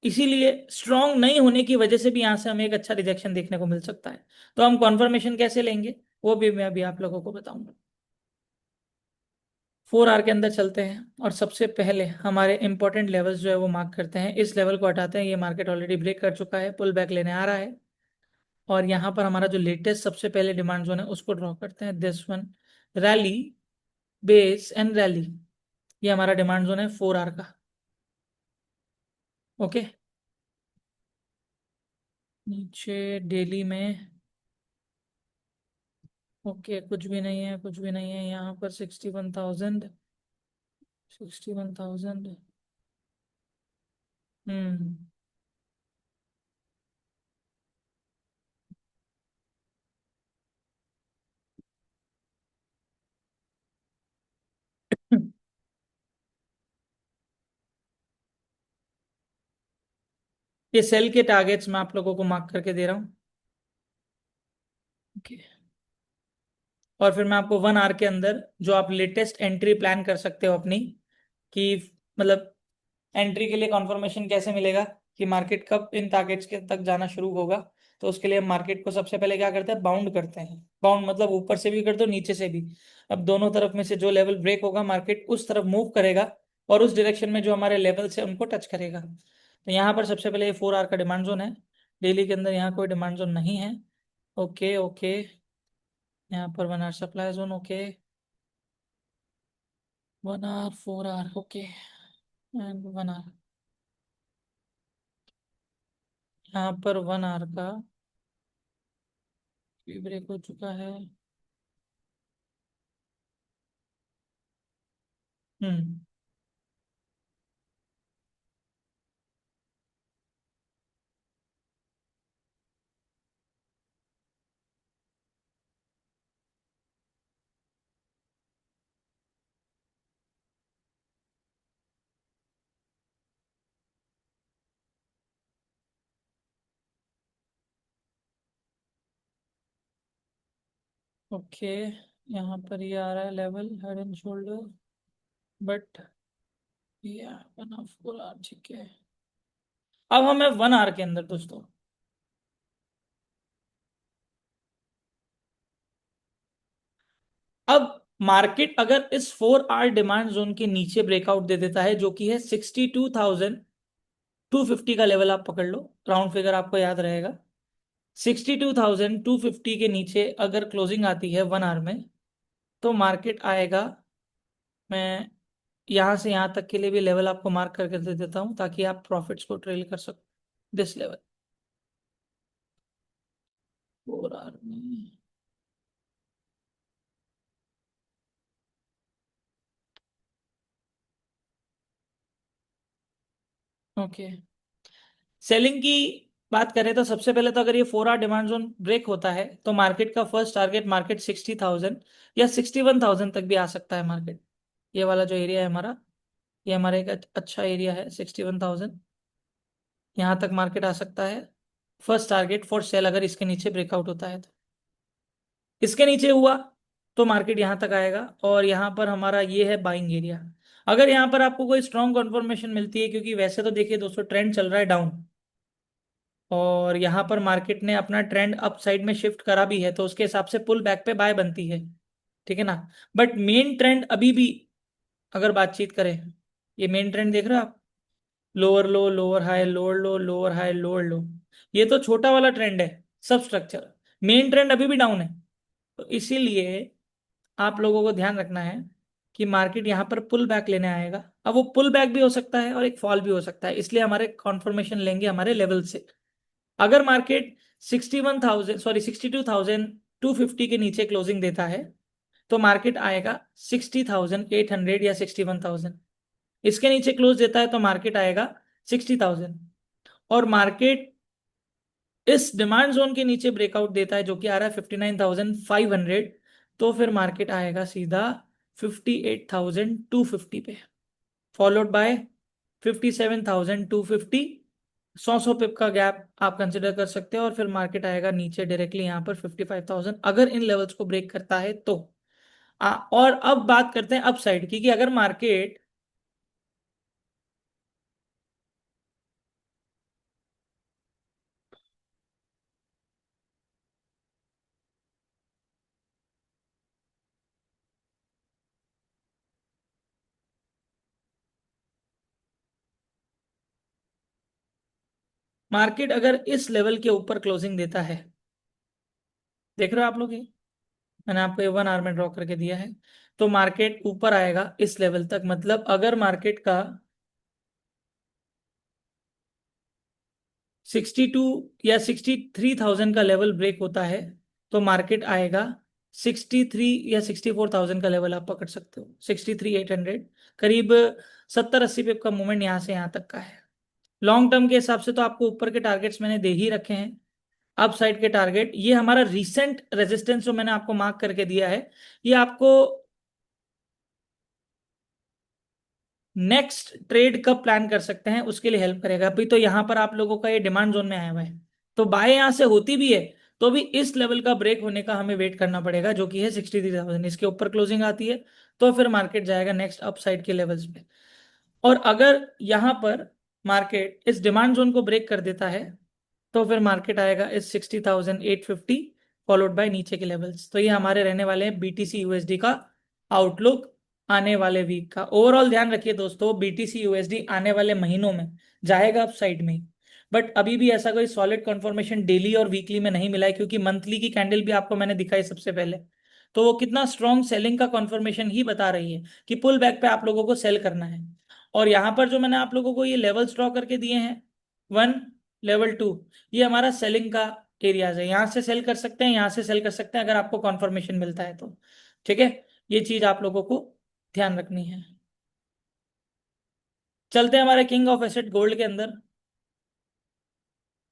इसीलिए स्ट्रांग नहीं होने की वजह से भी यहां से हमें एक अच्छा रिजेक्शन देखने को मिल सकता है। तो हम कॉन्फर्मेशन कैसे लेंगे वो भी मैं अभी आप लोगों को बताऊंगा। 4 आवर के अंदर चलते हैं और सबसे पहले हमारे इंपॉर्टेंट लेवल्स जो है वो मार्क करते हैं। इस लेवल को हटाते हैं, ये मार्केट ऑलरेडी ब्रेक कर चुका है, पुल बैक लेने आ रहा है। और यहाँ पर हमारा जो लेटेस्ट सबसे पहले डिमांड जोन है उसको ड्रॉ करते हैं, this one, rally, base and rally. ये हमारा डिमांड जोन है 4 आवर का। ओके, नीचे डेली में, ओके कुछ भी नहीं है, कुछ भी नहीं है यहाँ पर। 61,000, 61,000। हम्म। ये सेल के टारगेट्स मैं आप लोगों को मार्क करके दे रहा हूँ। ओके, और फिर मैं आपको 1 आवर के अंदर जो आप लेटेस्ट एंट्री प्लान कर सकते हो अपनी, कि मतलब एंट्री के लिए कंफर्मेशन कैसे मिलेगा कि मार्केट कब इन टारगेट्स के तक जाना शुरू होगा। तो उसके लिए हम मार्केट को सबसे पहले क्या करते हैं, बाउंड करते हैं। बाउंड मतलब ऊपर से भी कर दो, नीचे से भी। अब दोनों तरफ में से जो लेवल ब्रेक होगा मार्केट उस तरफ मूव करेगा, और उस डायरेक्शन में जो हमारे लेवल है उनको टच करेगा। तो यहाँ पर सबसे पहले ये 4 आवर का डिमांड जोन है। डेली के अंदर यहाँ कोई डिमांड जोन नहीं है। ओके ओके, यहाँ पर 1 hour supply zone. Okay, 1 hour, 4 hour, okay, and 1 hour. यहाँ पर 1 आवर का भी ब्रेक हो चुका है। हम्म। ओके, यहाँ पर ये आ रहा है level, head and shoulder, but ये 1 आवर, 4 आवर, ठीक है। अब हमें 1 आवर के अंदर दोस्तों, अब मार्केट अगर इस 4 आवर डिमांड जोन के नीचे ब्रेकआउट दे देता है, जो कि है 62,250 का लेवल, आप पकड़ लो, राउंड फिगर आपको याद रहेगा। 62,250 के नीचे अगर क्लोजिंग आती है 1 आवर में, तो मार्केट आएगा, मैं यहां से यहां तक के लिए भी लेवल आपको मार्क करके दे देता हूं ताकि आप प्रॉफिट्स को ट्रेल कर सको। दिस लेवल 4 आवर में। ओके, सेलिंग की बात करें तो सबसे पहले तो अगर ये 4 आवर डिमांड जोन ब्रेक होता है तो मार्केट का फर्स्ट टारगेट, मार्केट 60,000 या 61,000 तक भी आ सकता है मार्केट। ये वाला जो एरिया है हमारा, ये हमारा एक अच्छा एरिया है, 61,000, यहाँ तक मार्केट आ सकता है। फर्स्ट टारगेट फॉर सेल अगर इसके नीचे ब्रेकआउट होता है तो। इसके नीचे हुआ तो मार्केट यहाँ तक आएगा, और यहाँ पर हमारा ये है बाइंग एरिया। अगर यहाँ पर आपको कोई स्ट्रॉन्ग कंफर्मेशन मिलती है, क्योंकि वैसे तो देखिए दोस्तों ट्रेंड चल रहा है डाउन, और यहाँ पर मार्केट ने अपना ट्रेंड अप साइड में शिफ्ट करा भी है, तो उसके हिसाब से पुल बैक पे बाय बनती है, ठीक है ना। बट मेन ट्रेंड अभी भी अगर बातचीत करें, ये मेन ट्रेंड देख रहे हो आप, लोअर लो, लोअर हाई, लोअर लो, लोअर हाई, लोअर लो, ये तो छोटा वाला ट्रेंड है, सब स्ट्रक्चर। मेन ट्रेंड अभी भी डाउन है। तो इसीलिए आप लोगों को ध्यान रखना है कि मार्केट यहाँ पर पुल बैक लेने आएगा। अब वो पुल बैक भी हो सकता है और एक फॉल भी हो सकता है, इसलिए हमारे कॉन्फर्मेशन लेंगे हमारे लेवल से। अगर मार्केट 61,000, सॉरी 62,250 के नीचे क्लोजिंग देता है, तो मार्केट आएगा 60,800 या 61,000। इसके नीचे क्लोज देता है तो मार्केट आएगा 60,000। और मार्केट इस डिमांड जोन के नीचे ब्रेकआउट देता है, जो कि आ रहा है 59,500, तो फिर मार्केट आएगा सीधा 58,250 पे, फॉलोड बाय 57,250। 100 पिप का गैप आप कंसिडर कर सकते हो, और फिर मार्केट आएगा नीचे डायरेक्टली यहाँ पर 55,000 अगर इन लेवल्स को ब्रेक करता है तो। और अब बात करते हैं अपसाइड की, कि अगर मार्केट मार्केट अगर इस लेवल के ऊपर क्लोजिंग देता है, देख रहे हो आप लोग ये, मैंने आपको ये 1 आवर में ड्रॉ करके दिया है, तो मार्केट ऊपर आएगा इस लेवल तक। मतलब अगर मार्केट का 62 या 63,000 का लेवल ब्रेक होता है, तो मार्केट आएगा 63 या 64,000 का लेवल, आप पकड़ सकते हो 63,800। करीब 70-80 पिप का मूवमेंट यहाँ से यहाँ तक का है। लॉन्ग टर्म के हिसाब से तो आपको ऊपर के टारगेट्स मैंने दे ही रखे हैं। अप साइड के टारगेट, ये हमारा रीसेंट रेजिस्टेंस जो मैंने आपको मार्क करके दिया है, ये आपको नेक्स्ट ट्रेड कब प्लान कर सकते हैं उसके लिए हेल्प करेगा। अभी तो यहाँ पर आप लोगों का ये डिमांड जोन में आया हुआ है, तो बाय यहाँ से होती भी है तो भी इस लेवल का ब्रेक होने का हमें वेट करना पड़ेगा, जो कि है 63,000। इसके ऊपर क्लोजिंग आती है तो फिर मार्केट जाएगा नेक्स्ट अप साइड के लेवल्स पे। और अगर यहाँ पर मार्केट इस डिमांड जोन को ब्रेक कर देता है, तो फिर मार्केट आएगा इस 60,850 फॉलोड बाय नीचे के लेवल्स। तो ये हमारे रहने वाले हैं बीटीसी यूएसडी का आउटलुक आने वाले वीक का। ओवरऑल ध्यान रखिए दोस्तों, बीटीसी यूएसडी आने वाले महीनों में जाएगा अप साइड में, बट अभी भी ऐसा कोई सॉलिड कंफर्मेशन डेली और वीकली में नहीं मिला है, क्योंकि मंथली की कैंडल भी आपको मैंने दिखाई सबसे पहले, तो वो कितना स्ट्रॉन्ग सेलिंग का कंफर्मेशन ही बता रही है कि पुल बैक पे आप लोगों को सेल करना है। और यहाँ पर जो मैंने आप लोगों को ये लेवल्स ड्रॉ करके दिए हैं, 1, लेवल 2, ये हमारा सेलिंग का एरियाज है। यहाँ से सेल कर सकते हैं, यहाँ से सेल कर सकते हैं, अगर आपको कॉन्फर्मेशन मिलता है तो। ठीक है, ये चीज आप लोगों को ध्यान रखनी है। चलते हैं हमारे किंग ऑफ एसेट गोल्ड के अंदर,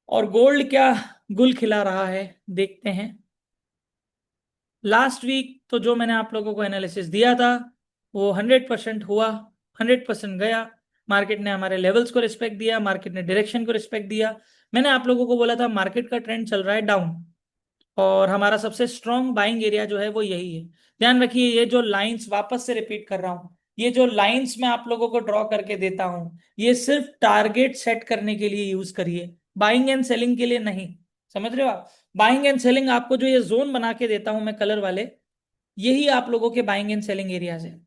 और गोल्ड क्या गुल खिला रहा है देखते हैं। लास्ट वीक तो जो मैंने आप लोगों को एनालिसिस दिया था वो 100% हुआ, 100% गया। मार्केट ने हमारे लेवल्स को रिस्पेक्ट दिया, मार्केट ने डायरेक्शन को रिस्पेक्ट दिया। मैंने आप लोगों को बोला था मार्केट का ट्रेंड चल रहा है डाउन, और हमारा सबसे स्ट्रॉन्ग बाइंग एरिया जो है वो यही है। ध्यान रखिए, ये जो लाइंस, वापस से रिपीट कर रहा हूं, ये जो लाइंस मैं आप लोगों को ड्रॉ करके देता हूं, ये सिर्फ टारगेट सेट करने के लिए यूज करिए, बाइंग एंड सेलिंग के लिए नहीं। समझ रहे हो आप? बाइंग एंड सेलिंग, आपको जो ये जोन बना के देता हूं मैं कलर वाले, यही आप लोगों के बाइंग एंड सेलिंग एरियाज है।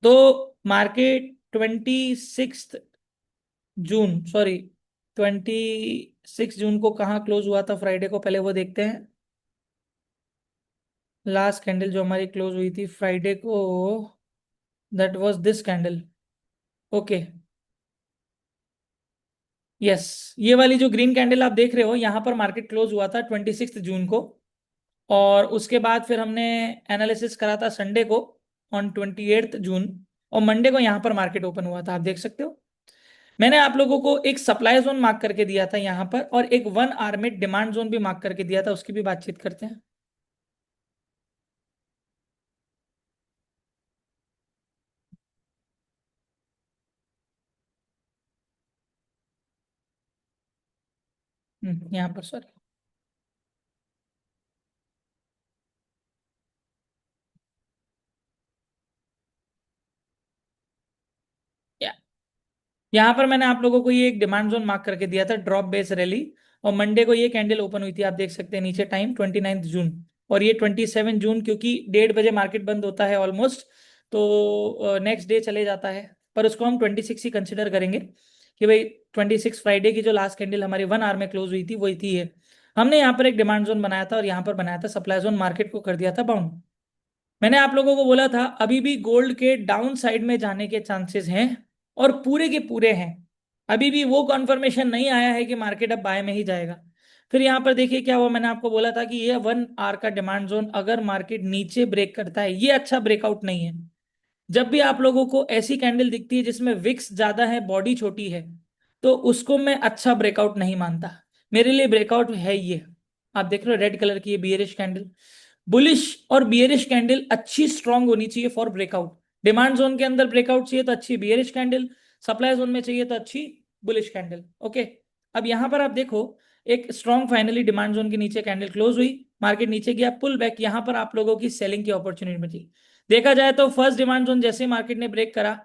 तो मार्केट 26 जून, सॉरी, 26 जून को कहाँ क्लोज हुआ था फ्राइडे को, पहले वो देखते हैं। लास्ट कैंडल जो हमारी क्लोज हुई थी फ्राइडे को, that was this candle. Okay, yes, ये वाली जो ग्रीन कैंडल आप देख रहे हो, यहाँ पर मार्केट क्लोज हुआ था 26 जून को। और उसके बाद फिर हमने एनालिसिस करा था संडे को, ऑन 28 जून, और मंडे को यहाँ पर मार्केट ओपन हुआ था, आप देख सकते हो। मैंने आप लोगों को एक सप्लाई जोन मार्क करके दिया था यहाँ पर, और एक 1 आवर में डिमांड जोन भी मार्क करके दिया था, उसकी भी बातचीत करते हैं। यहाँ पर सॉरी, यहाँ पर मैंने आप लोगों को ये एक डिमांड जोन मार्क करके दिया था, ड्रॉप बेस रैली। और मंडे को ये कैंडल ओपन हुई थी, आप देख सकते हैं नीचे टाइम 29 जून, और ये 27 जून, क्योंकि 1:30 बजे मार्केट बंद होता है ऑलमोस्ट, तो नेक्स्ट डे चले जाता है। पर उसको हम 26 ही कंसिडर करेंगे कि भाई 26 फ्राइडे की जो लास्ट कैंडल हमारी 1 आवर में क्लोज हुई थी वही थी है। हमने यहाँ पर एक डिमांड जोन बनाया था और यहाँ पर बनाया था सप्लाई जोन, मार्केट को कर दिया था बाउंड। मैंने आप लोगों को बोला था अभी भी गोल्ड के डाउन साइड में जाने के चांसेस हैं, और पूरे के पूरे हैं। अभी भी वो कॉन्फर्मेशन नहीं आया है कि मार्केट अब बाय में ही जाएगा। फिर यहाँ पर देखिए क्या हुआ, मैंने आपको बोला था कि ये 1 आवर का डिमांड जोन अगर मार्केट नीचे ब्रेक करता है, ये अच्छा ब्रेकआउट नहीं है। जब भी आप लोगों को ऐसी कैंडल दिखती है जिसमें विक्स ज्यादा है, बॉडी छोटी है, तो उसको मैं अच्छा ब्रेकआउट नहीं मानता। मेरे लिए ब्रेकआउट है ये, आप देख रहे हो रेड कलर की ये बियरिश कैंडल। बुलिश और बियरिश कैंडल अच्छी स्ट्रांग होनी चाहिए फॉर ब्रेकआउट। डिमांड जोन के अंदर ब्रेकआउट चाहिए तो अच्छी बियरिश कैंडल, सप्लाई जोन में चाहिए तो अच्छी बुलिश कैंडल। ओके, अब यहां पर आप देखो, एक स्ट्रॉन्ग फाइनली डिमांड जोन के नीचे कैंडल क्लोज हुई, मार्केट नीचे गया, पुल बैक, यहां पर आप लोगों की सेलिंग की अपॉर्चुनिटी मिली। देखा जाए तो फर्स्ट डिमांड जोन जैसे मार्केट ने ब्रेक करा,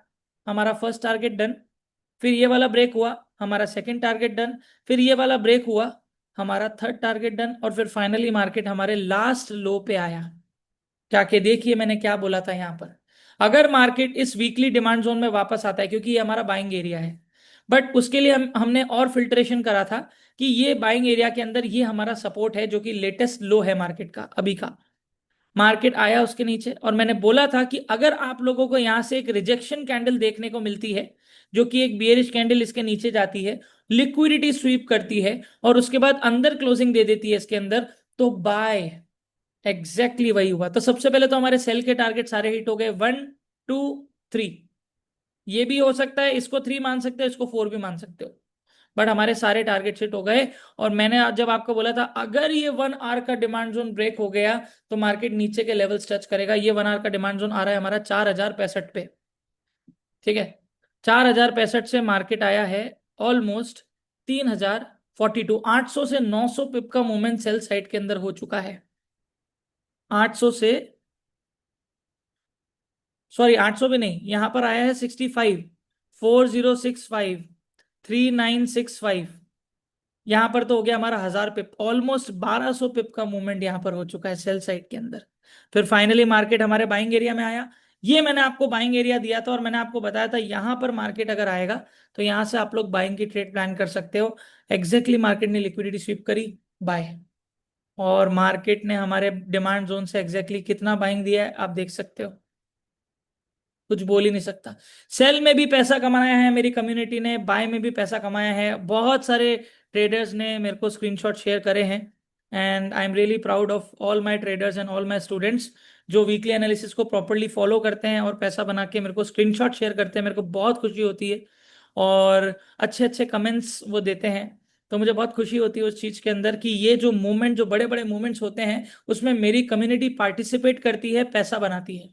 हमारा फर्स्ट टारगेट डन। फिर ये वाला ब्रेक हुआ, हमारा सेकंड टारगेट डन। फिर ये वाला ब्रेक हुआ, हमारा थर्ड टारगेट डन। और फिर फाइनली मार्केट हमारे लास्ट लो पे आया। क्या के देखिए मैंने क्या बोला था यहाँ पर, अगर मार्केट इस वीकली डिमांड जोन में वापस आता है, क्योंकि ये हमारा बाइंग एरिया है, बट उसके लिए हमने और फिल्ट्रेशन करा था कि ये बाइंग एरिया के अंदर ये हमारा सपोर्ट है जो कि लेटेस्ट लो है मार्केट का अभी का। मार्केट आया उसके नीचे और मैंने बोला था कि अगर आप लोगों को यहां से एक रिजेक्शन कैंडल देखने को मिलती है जो कि एक बियरिश कैंडल इसके नीचे जाती है, लिक्विडिटी स्वीप करती है और उसके बाद अंदर क्लोजिंग दे देती है इसके अंदर, तो बाय। एग्जैक्टली वही हुआ। तो सबसे पहले तो हमारे सेल के टारगेट सारे हिट हो गए, 1 2 3। ये भी हो सकता है इसको 3 मान सकते हो, इसको 4 भी मान सकते हो, बट हमारे सारे टारगेट हिट हो गए। और मैंने आज जब आपको बोला था अगर ये 1 आवर का डिमांड जोन ब्रेक हो गया तो मार्केट नीचे के लेवल्स टच करेगा। ये 1 आवर का डिमांड जोन आ रहा है हमारा 4065 पे। ठीक है, 4065 से मार्केट आया है ऑलमोस्ट 3042। 800 से 900 पिप का मूवमेंट सेल साइड के अंदर हो चुका है। 800 से, सॉरी 800 भी नहीं, यहां पर आया है 65, 4065, 3965। यहां पर तो हो गया हमारा 1000 पिप, ऑलमोस्ट 1200 पिप का मूवमेंट यहां पर हो चुका है सेल साइड के अंदर। फिर फाइनली मार्केट हमारे बाइंग एरिया में आया। ये मैंने आपको बाइंग एरिया दिया था और मैंने आपको बताया था यहां पर मार्केट अगर आएगा तो यहां से आप लोग बाइंग की ट्रेड प्लान कर सकते हो। एग्जैक्टली मार्केट ने लिक्विडिटी स्वीप करी, बाय। और मार्केट ने हमारे डिमांड जोन से एग्जैक्टली कितना बाइंग दिया है आप देख सकते हो, कुछ बोल ही नहीं सकता। सेल में भी पैसा कमाया है मेरी कम्युनिटी ने, बाय में भी पैसा कमाया है। बहुत सारे ट्रेडर्स ने मेरे को स्क्रीनशॉट शेयर करे हैं and I am really proud of all my traders and all my students जो वीकली एनालिसिस को प्रॉपरली फॉलो करते हैं और पैसा बना के मेरे को स्क्रीनशॉट शेयर करते हैं। मेरे को बहुत खुशी होती है और अच्छे अच्छे कमेंट्स वो देते हैं। तो मुझे बहुत खुशी होती है उस चीज़ के अंदर कि ये जो मूवमेंट, जो बड़े बड़े मूवमेंट्स होते हैं उसमें मेरी कम्युनिटी पार्टिसिपेट करती है, पैसा बनाती है।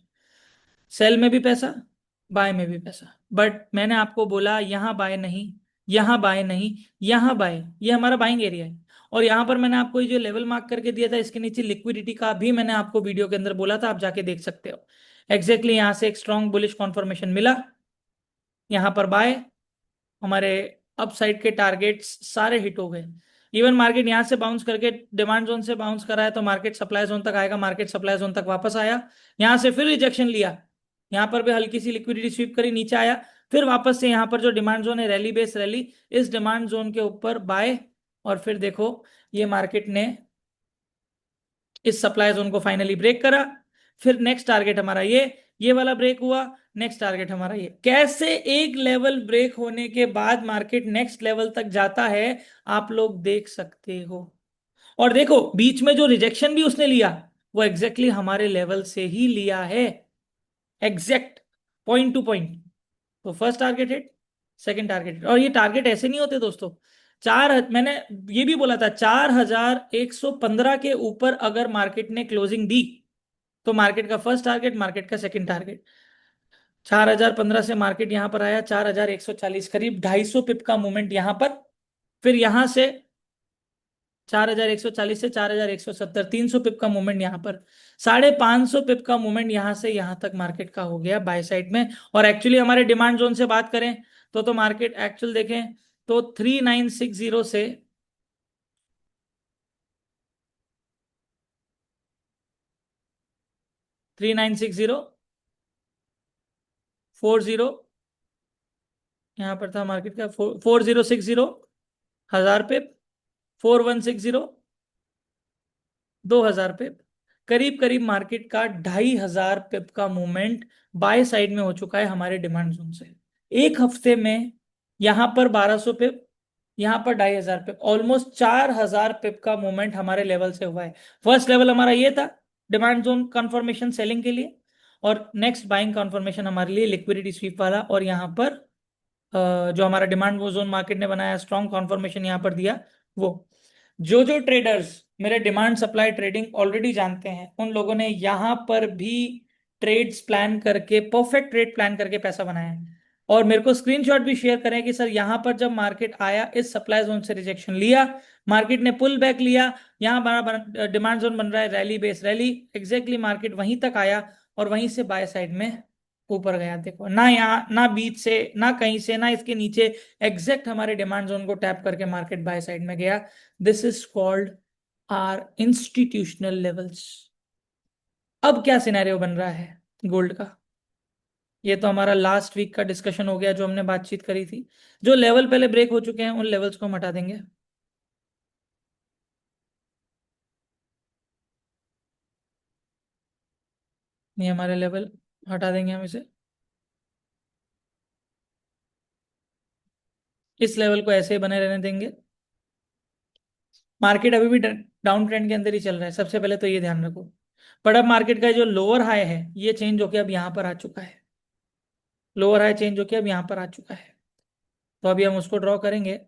सेल में भी पैसा, बाय में भी पैसा। बट मैंने आपको बोला यहाँ बाय नहीं, यहाँ बाय नहीं, यहाँ बाय। ये हमारा बाइंग एरिया है। और यहाँ पर मैंने आपको ये जो लेवल मार्क करके दिया था इसके नीचे लिक्विडिटी का भी मैंने आपको वीडियो के अंदर बोला था, आप जाके देख सकते हो। एग्जैक्टली यहाँ से एक स्ट्रॉन्ग बुलिश कॉन्फर्मेशन मिला, यहाँ पर बाय। हमारे अप साइड के टारगेट्स सारे हिट हो गए। इवन मार्केट यहां से बाउंस करके डिमांड जोन से बाउंस करा है तो मार्केट सप्लाई जोन तक आएगा, मार्केट सप्लाई जोन तक वापस आया, यहां से फिर रिजेक्शन लिया, यहां पर भी हल्की सी लिक्विडिटी स्वीप करी, नीचे आया, फिर वापस से यहां पर जो डिमांड जोन है रैली बेस रैली, इस डिमांड जोन के ऊपर बाय। और फिर देखो ये मार्केट ने इस सप्लाई जोन को फाइनली ब्रेक करा। फिर नेक्स्ट टारगेट हमारा ये वाला ब्रेक हुआ, नेक्स्ट टारगेट हमारा ये। कैसे एक लेवल ब्रेक होने के बाद मार्केट नेक्स्ट लेवल तक जाता है आप लोग देख सकते हो। और देखो बीच में जो रिजेक्शन भी उसने लिया वो एग्जैक्टली हमारे लेवल से ही लिया है, एग्जैक्ट पॉइंट टू पॉइंट। तो first target hit, second target hit. और ये टारगेट ऐसे नहीं होते दोस्तों। मैंने ये भी बोला था 4115 के ऊपर अगर मार्केट ने क्लोजिंग दी तो मार्केट का फर्स्ट टारगेट, मार्केट का सेकंड टारगेट। 4015 से मार्केट यहां पर आया 4140, करीब 250 पिप का मूवमेंट यहां पर। फिर यहां से 4140 से 4170, 300 पिप का मूवमेंट यहाँ पर। 550 पिप का मूवमेंट यहाँ से यहाँ तक मार्केट का हो गया बाय साइड में। और एक्चुअली हमारे डिमांड जोन से बात करें तो मार्केट एक्चुअल देखें तो 3960 से 3960, 40, यहाँ पर था मार्केट का 4060, 1000 पिप, 4160, 2000 पिप। करीब करीब मार्केट का 2500 पिप का मूवमेंट बाय साइड में हो चुका है हमारे डिमांड जोन से एक हफ्ते में। यहां पर 1200 पिप, यहां पर 2500 पिप, ऑलमोस्ट 4000 पिप का मूवमेंट हमारे लेवल से हुआ है। फर्स्ट लेवल हमारा ये था डिमांड जोन कंफर्मेशन सेलिंग के लिए, और नेक्स्ट बाइंग कंफर्मेशन हमारे लिए लिक्विडिटी स्वीप वाला। और यहाँ पर जो हमारा डिमांड वो जोन मार्केट ने बनाया, स्ट्रॉन्ग कॉन्फर्मेशन यहाँ पर दिया। वो जो ट्रेडर्स मेरे डिमांड सप्लाई ट्रेडिंग ऑलरेडी जानते हैं उन लोगों ने यहाँ पर भी ट्रेड्स प्लान करके, परफेक्ट ट्रेड प्लान करके पैसा बनाया है। और मेरे को स्क्रीनशॉट भी शेयर करें कि सर यहाँ पर जब मार्केट आया इस सप्लाई जोन से रिजेक्शन लिया, मार्केट ने पुल बैक लिया, यहाँ बड़ा डिमांड जोन बन रहा है rally base rally, exactly market वहीं तक आया और वहीं से बाय साइड में ऊपर गया। देखो ना यहाँ ना बीच से ना कहीं से ना इसके नीचे, एग्जैक्ट हमारे डिमांड जोन को टैप करके मार्केट बाय साइड में गया। This is called are institutional levels. अब क्या सिनेरियो बन रहा है गोल्ड का, ये तो हमारा लास्ट वीक का डिस्कशन हो गया जो हमने बातचीत करी थी। जो लेवल पहले ब्रेक हो चुके हैं उन लेवल्स को हम हटा देंगे। ये हमारे लेवल हटा देंगे हम इसे। इस लेवल को ऐसे ही बने रहने देंगे। मार्केट अभी भी डाउन ट्रेंड के अंदर ही चल रहा है, सबसे पहले तो ये ध्यान रखो। पर अब मार्केट का जो लोअर हाई है ये चेंज होकर अब यहाँ पर आ चुका है। लोअर हाई चेंज होकर अब यहाँ पर आ चुका है। तो अभी हम उसको ड्रॉ करेंगे।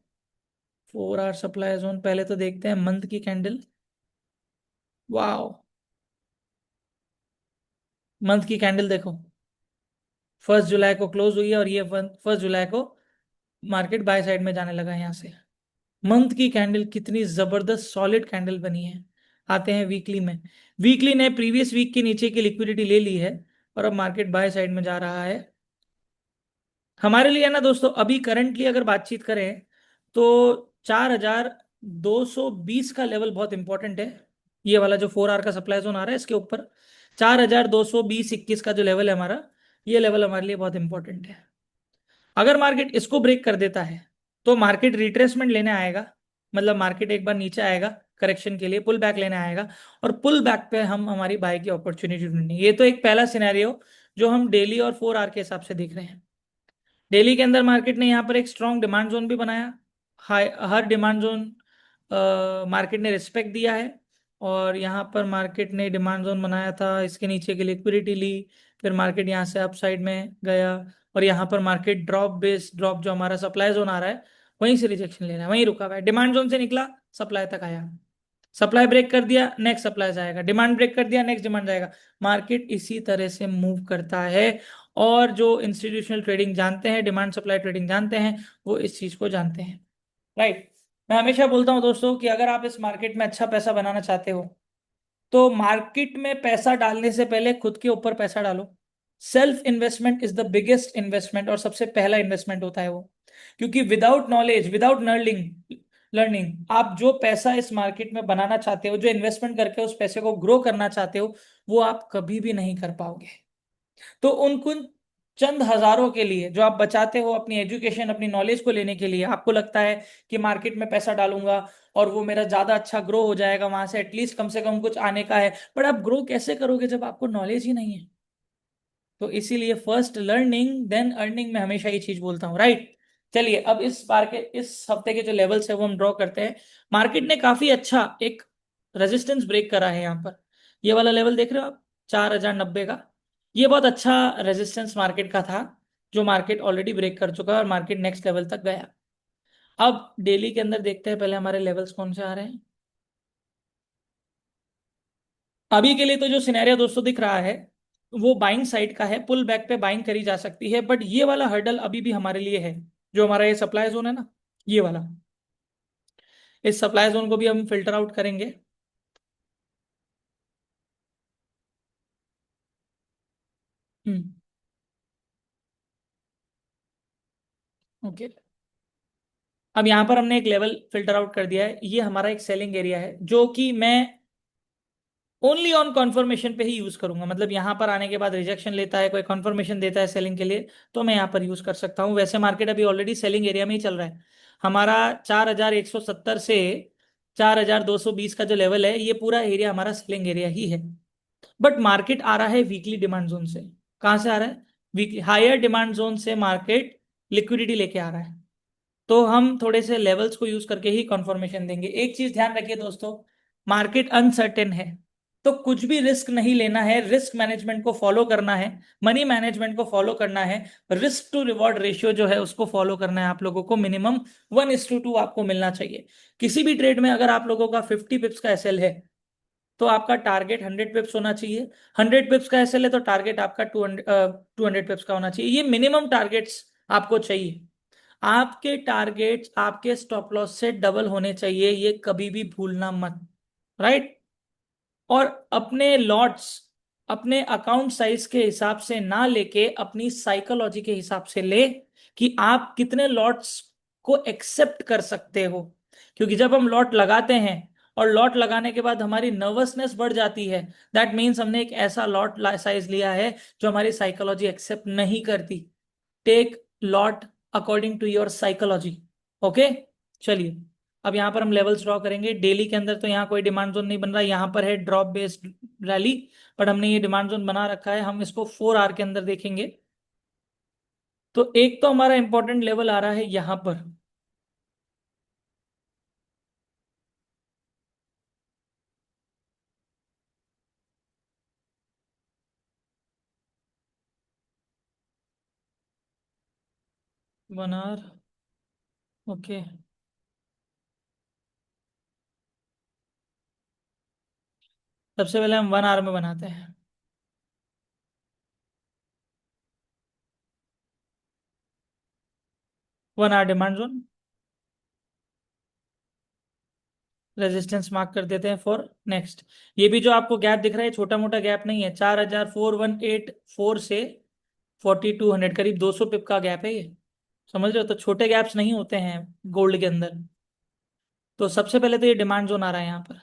4 आवर सप्लाई जोन पहले तो देखते हैं मंथ की कैंडल। वाओ, मंथ की कैंडल देखो। 1 जुलाई को क्लोज हुई है और ये 1 जुलाई को मार्केट बाय साइड में जाने लगा है यहाँ से। मंथ की कैंडल कितनी जबरदस्त सॉलिड कैंडल बनी है। आते हैं वीकली में। वीकली ने प्रीवियस वीक के नीचे की लिक्विडिटी ले ली है और अब मार्केट बाय साइड में जा रहा है। हमारे लिए है ना दोस्तों, अभी करंटली अगर बातचीत करें तो 4,220 का लेवल बहुत इंपॉर्टेंट है। ये वाला जो 4 आवर का सप्लाई जोन आ रहा है इसके ऊपर 4,220-21 का जो लेवल है हमारा, ये लेवल हमारे लिए बहुत इंपॉर्टेंट है। अगर मार्केट इसको ब्रेक कर देता है तो मार्केट रिट्रेसमेंट लेने आएगा। मतलब मार्केट एक बार नीचे आएगा करेक्शन के लिए, पुल बैक लेने आएगा। और पुल बैक पे हम हमारी बाय की अपॉर्चुनिटी ढूंढेंगे। ये तो एक पहला सिनेरियो जो हम डेली और 4 आवर के हिसाब से देख रहे हैं। दिल्ली के अंदर मार्केट ने यहाँ पर एक स्ट्रॉन्ग डिमांड जोन भी बनाया। हर डिमांड जोन मार्केट ने रिस्पेक्ट दिया है। और यहाँ पर मार्केट ने डिमांड जोन बनाया था, इसके नीचे की लिक्विडिटी ली। फिर मार्केट यहाँ से अप साइड में गया और यहाँ पर मार्केट ड्रॉप बेस ड्रॉप जो हमारा सप्लाई जोन आ रहा है वहीं से रिजेक्शन ले रहा है, वहीं रुका हुआ है। डिमांड जोन से निकला, सप्लाई तक आया। सप्लाई ब्रेक कर दिया, नेक्स्ट सप्लाई जाएगा। डिमांड ब्रेक कर दिया, नेक्स्ट डिमांड जाएगा। मार्केट इसी तरह से मूव करता है। और जो इंस्टीट्यूशनल ट्रेडिंग जानते हैं, डिमांड सप्लाई ट्रेडिंग जानते हैं, वो इस चीज को जानते हैं। राइट। मैं हमेशा बोलता हूं दोस्तों कि अगर आप इस मार्केट में अच्छा पैसा बनाना चाहते हो तो मार्केट में पैसा डालने से पहले खुद के ऊपर पैसा डालो। Self investment is the biggest investment और सबसे पहला इन्वेस्टमेंट होता है वो। क्योंकि without knowledge, without learning learning आप जो पैसा इस मार्केट में बनाना चाहते हो, जो इन्वेस्टमेंट करके उस पैसे को ग्रो करना चाहते हो, वो आप कभी भी नहीं कर पाओगे। तो उन कुछ चंद हजारों के लिए जो आप बचाते हो अपनी एजुकेशन, अपनी नॉलेज को लेने के लिए, आपको लगता है कि मार्केट में पैसा डालूंगा और वो मेरा ज्यादा अच्छा ग्रो हो जाएगा, वहां से एटलीस्ट कम से कम कुछ आने का है। बट आप ग्रो कैसे करोगे जब आपको नॉलेज ही नहीं है? तो इसीलिए फर्स्ट लर्निंग देन अर्निंग में हमेशा ये चीज बोलता हूँ। राइट। चलिए अब इस बार के इस हफ्ते के जो लेवल्स है वो हम ड्रॉ करते हैं। मार्केट ने काफी अच्छा एक रेजिस्टेंस ब्रेक करा है यहाँ पर। ये वाला लेवल देख रहे हो आप, 4,090 का। ये बहुत अच्छा रेजिस्टेंस मार्केट का था जो मार्केट ऑलरेडी ब्रेक कर चुका है और मार्केट नेक्स्ट लेवल तक गया। अब डेली के अंदर देखते हैं पहले हमारे लेवल्स कौन से आ रहे हैं। अभी के लिए तो जो सिनेरियो दोस्तों दिख रहा है वो बाइंग साइड का है, पुल बैक पे बाइंग करी जा सकती है। बट ये वाला हर्डल अभी भी हमारे लिए है, जो हमारा ये सप्लाई जोन है ना, ये वाला। इस सप्लाई जोन को भी हम फिल्टर आउट करेंगे। हम्म। ओके। अब यहाँ पर हमने एक लेवल फिल्टर आउट कर दिया है। ये हमारा एक सेलिंग एरिया है जो कि मैं ओनली ऑन कॉन्फर्मेशन पे ही यूज करूंगा। मतलब यहाँ पर आने के बाद रिजेक्शन लेता है, कोई कॉन्फर्मेशन देता है सेलिंग के लिए, तो मैं यहाँ पर यूज कर सकता हूँ। वैसे मार्केट अभी ऑलरेडी सेलिंग एरिया में ही चल रहा है। हमारा 4,170 से 4,220 का जो लेवल है ये पूरा एरिया हमारा सेलिंग एरिया ही है। बट मार्केट आ रहा है वीकली डिमांड जोन से। कहाँ से आ रहा है? वीकली हायर डिमांड जोन से मार्केट लिक्विडिटी लेके आ रहा है। तो हम थोड़े से लेवल्स को यूज करके ही कंफर्मेशन देंगे। एक चीज ध्यान रखिए दोस्तों, मार्केट अनसर्टेन है तो कुछ भी रिस्क नहीं लेना है। रिस्क मैनेजमेंट को फॉलो करना है, मनी मैनेजमेंट को फॉलो करना है। रिस्क टू रिवॉर्ड रेशियो जो है उसको फॉलो करना है आप लोगों को। मिनिमम 1:2 आपको मिलना चाहिए। किसी भी ट्रेड में अगर आप लोगों का 50 पिप्स का एसएल है तो आपका टारगेट 100 पिप्स होना चाहिए। 100 पिप्स का एसएल है तो टारगेट आपका 200 पिप्स का होना चाहिए। ये मिनिमम टारगेट्स आपको चाहिए। आपके टारगेट्स आपके स्टॉप लॉस से डबल होने चाहिए, ये कभी भी भूलना मत। राइट। और अपने लॉट्स अपने अकाउंट साइज के हिसाब से ना लेके अपनी साइकोलॉजी के हिसाब से ले कि आप कितने लॉट्स को एक्सेप्ट कर सकते हो। क्योंकि जब हम लॉट लगाते हैं और लॉट लगाने के बाद हमारी नर्वसनेस बढ़ जाती है, दैट मीन्स हमने एक ऐसा लॉट साइज लिया है जो हमारी साइकोलॉजी एक्सेप्ट नहीं करती। Take lot according to your psychology. Okay, चलिए अब यहाँ पर हम लेवल्स ड्रॉ करेंगे। डेली के अंदर तो यहाँ कोई डिमांड जोन नहीं बन रहा, यहाँ पर है ड्रॉप बेस्ड रैली, बट हमने ये डिमांड जोन बना रखा है। हम इसको 4 आवर के अंदर देखेंगे। तो एक तो हमारा इंपॉर्टेंट लेवल आ रहा है यहाँ पर, 1 आवर। ओके, सबसे पहले हम 1 आवर में बनाते हैं। 1 hour demand zone, resistance mark कर देते हैं फॉर नेक्स्ट। ये भी जो आपको गैप दिख रहा है छोटा मोटा गैप नहीं है, 4,4184 से 4,200, करीब 200 पिप का गैप है ये। समझ रहे हो, तो छोटे गैप्स नहीं होते हैं गोल्ड के अंदर। तो सबसे पहले तो ये डिमांड जोन आ रहा है यहाँ पर।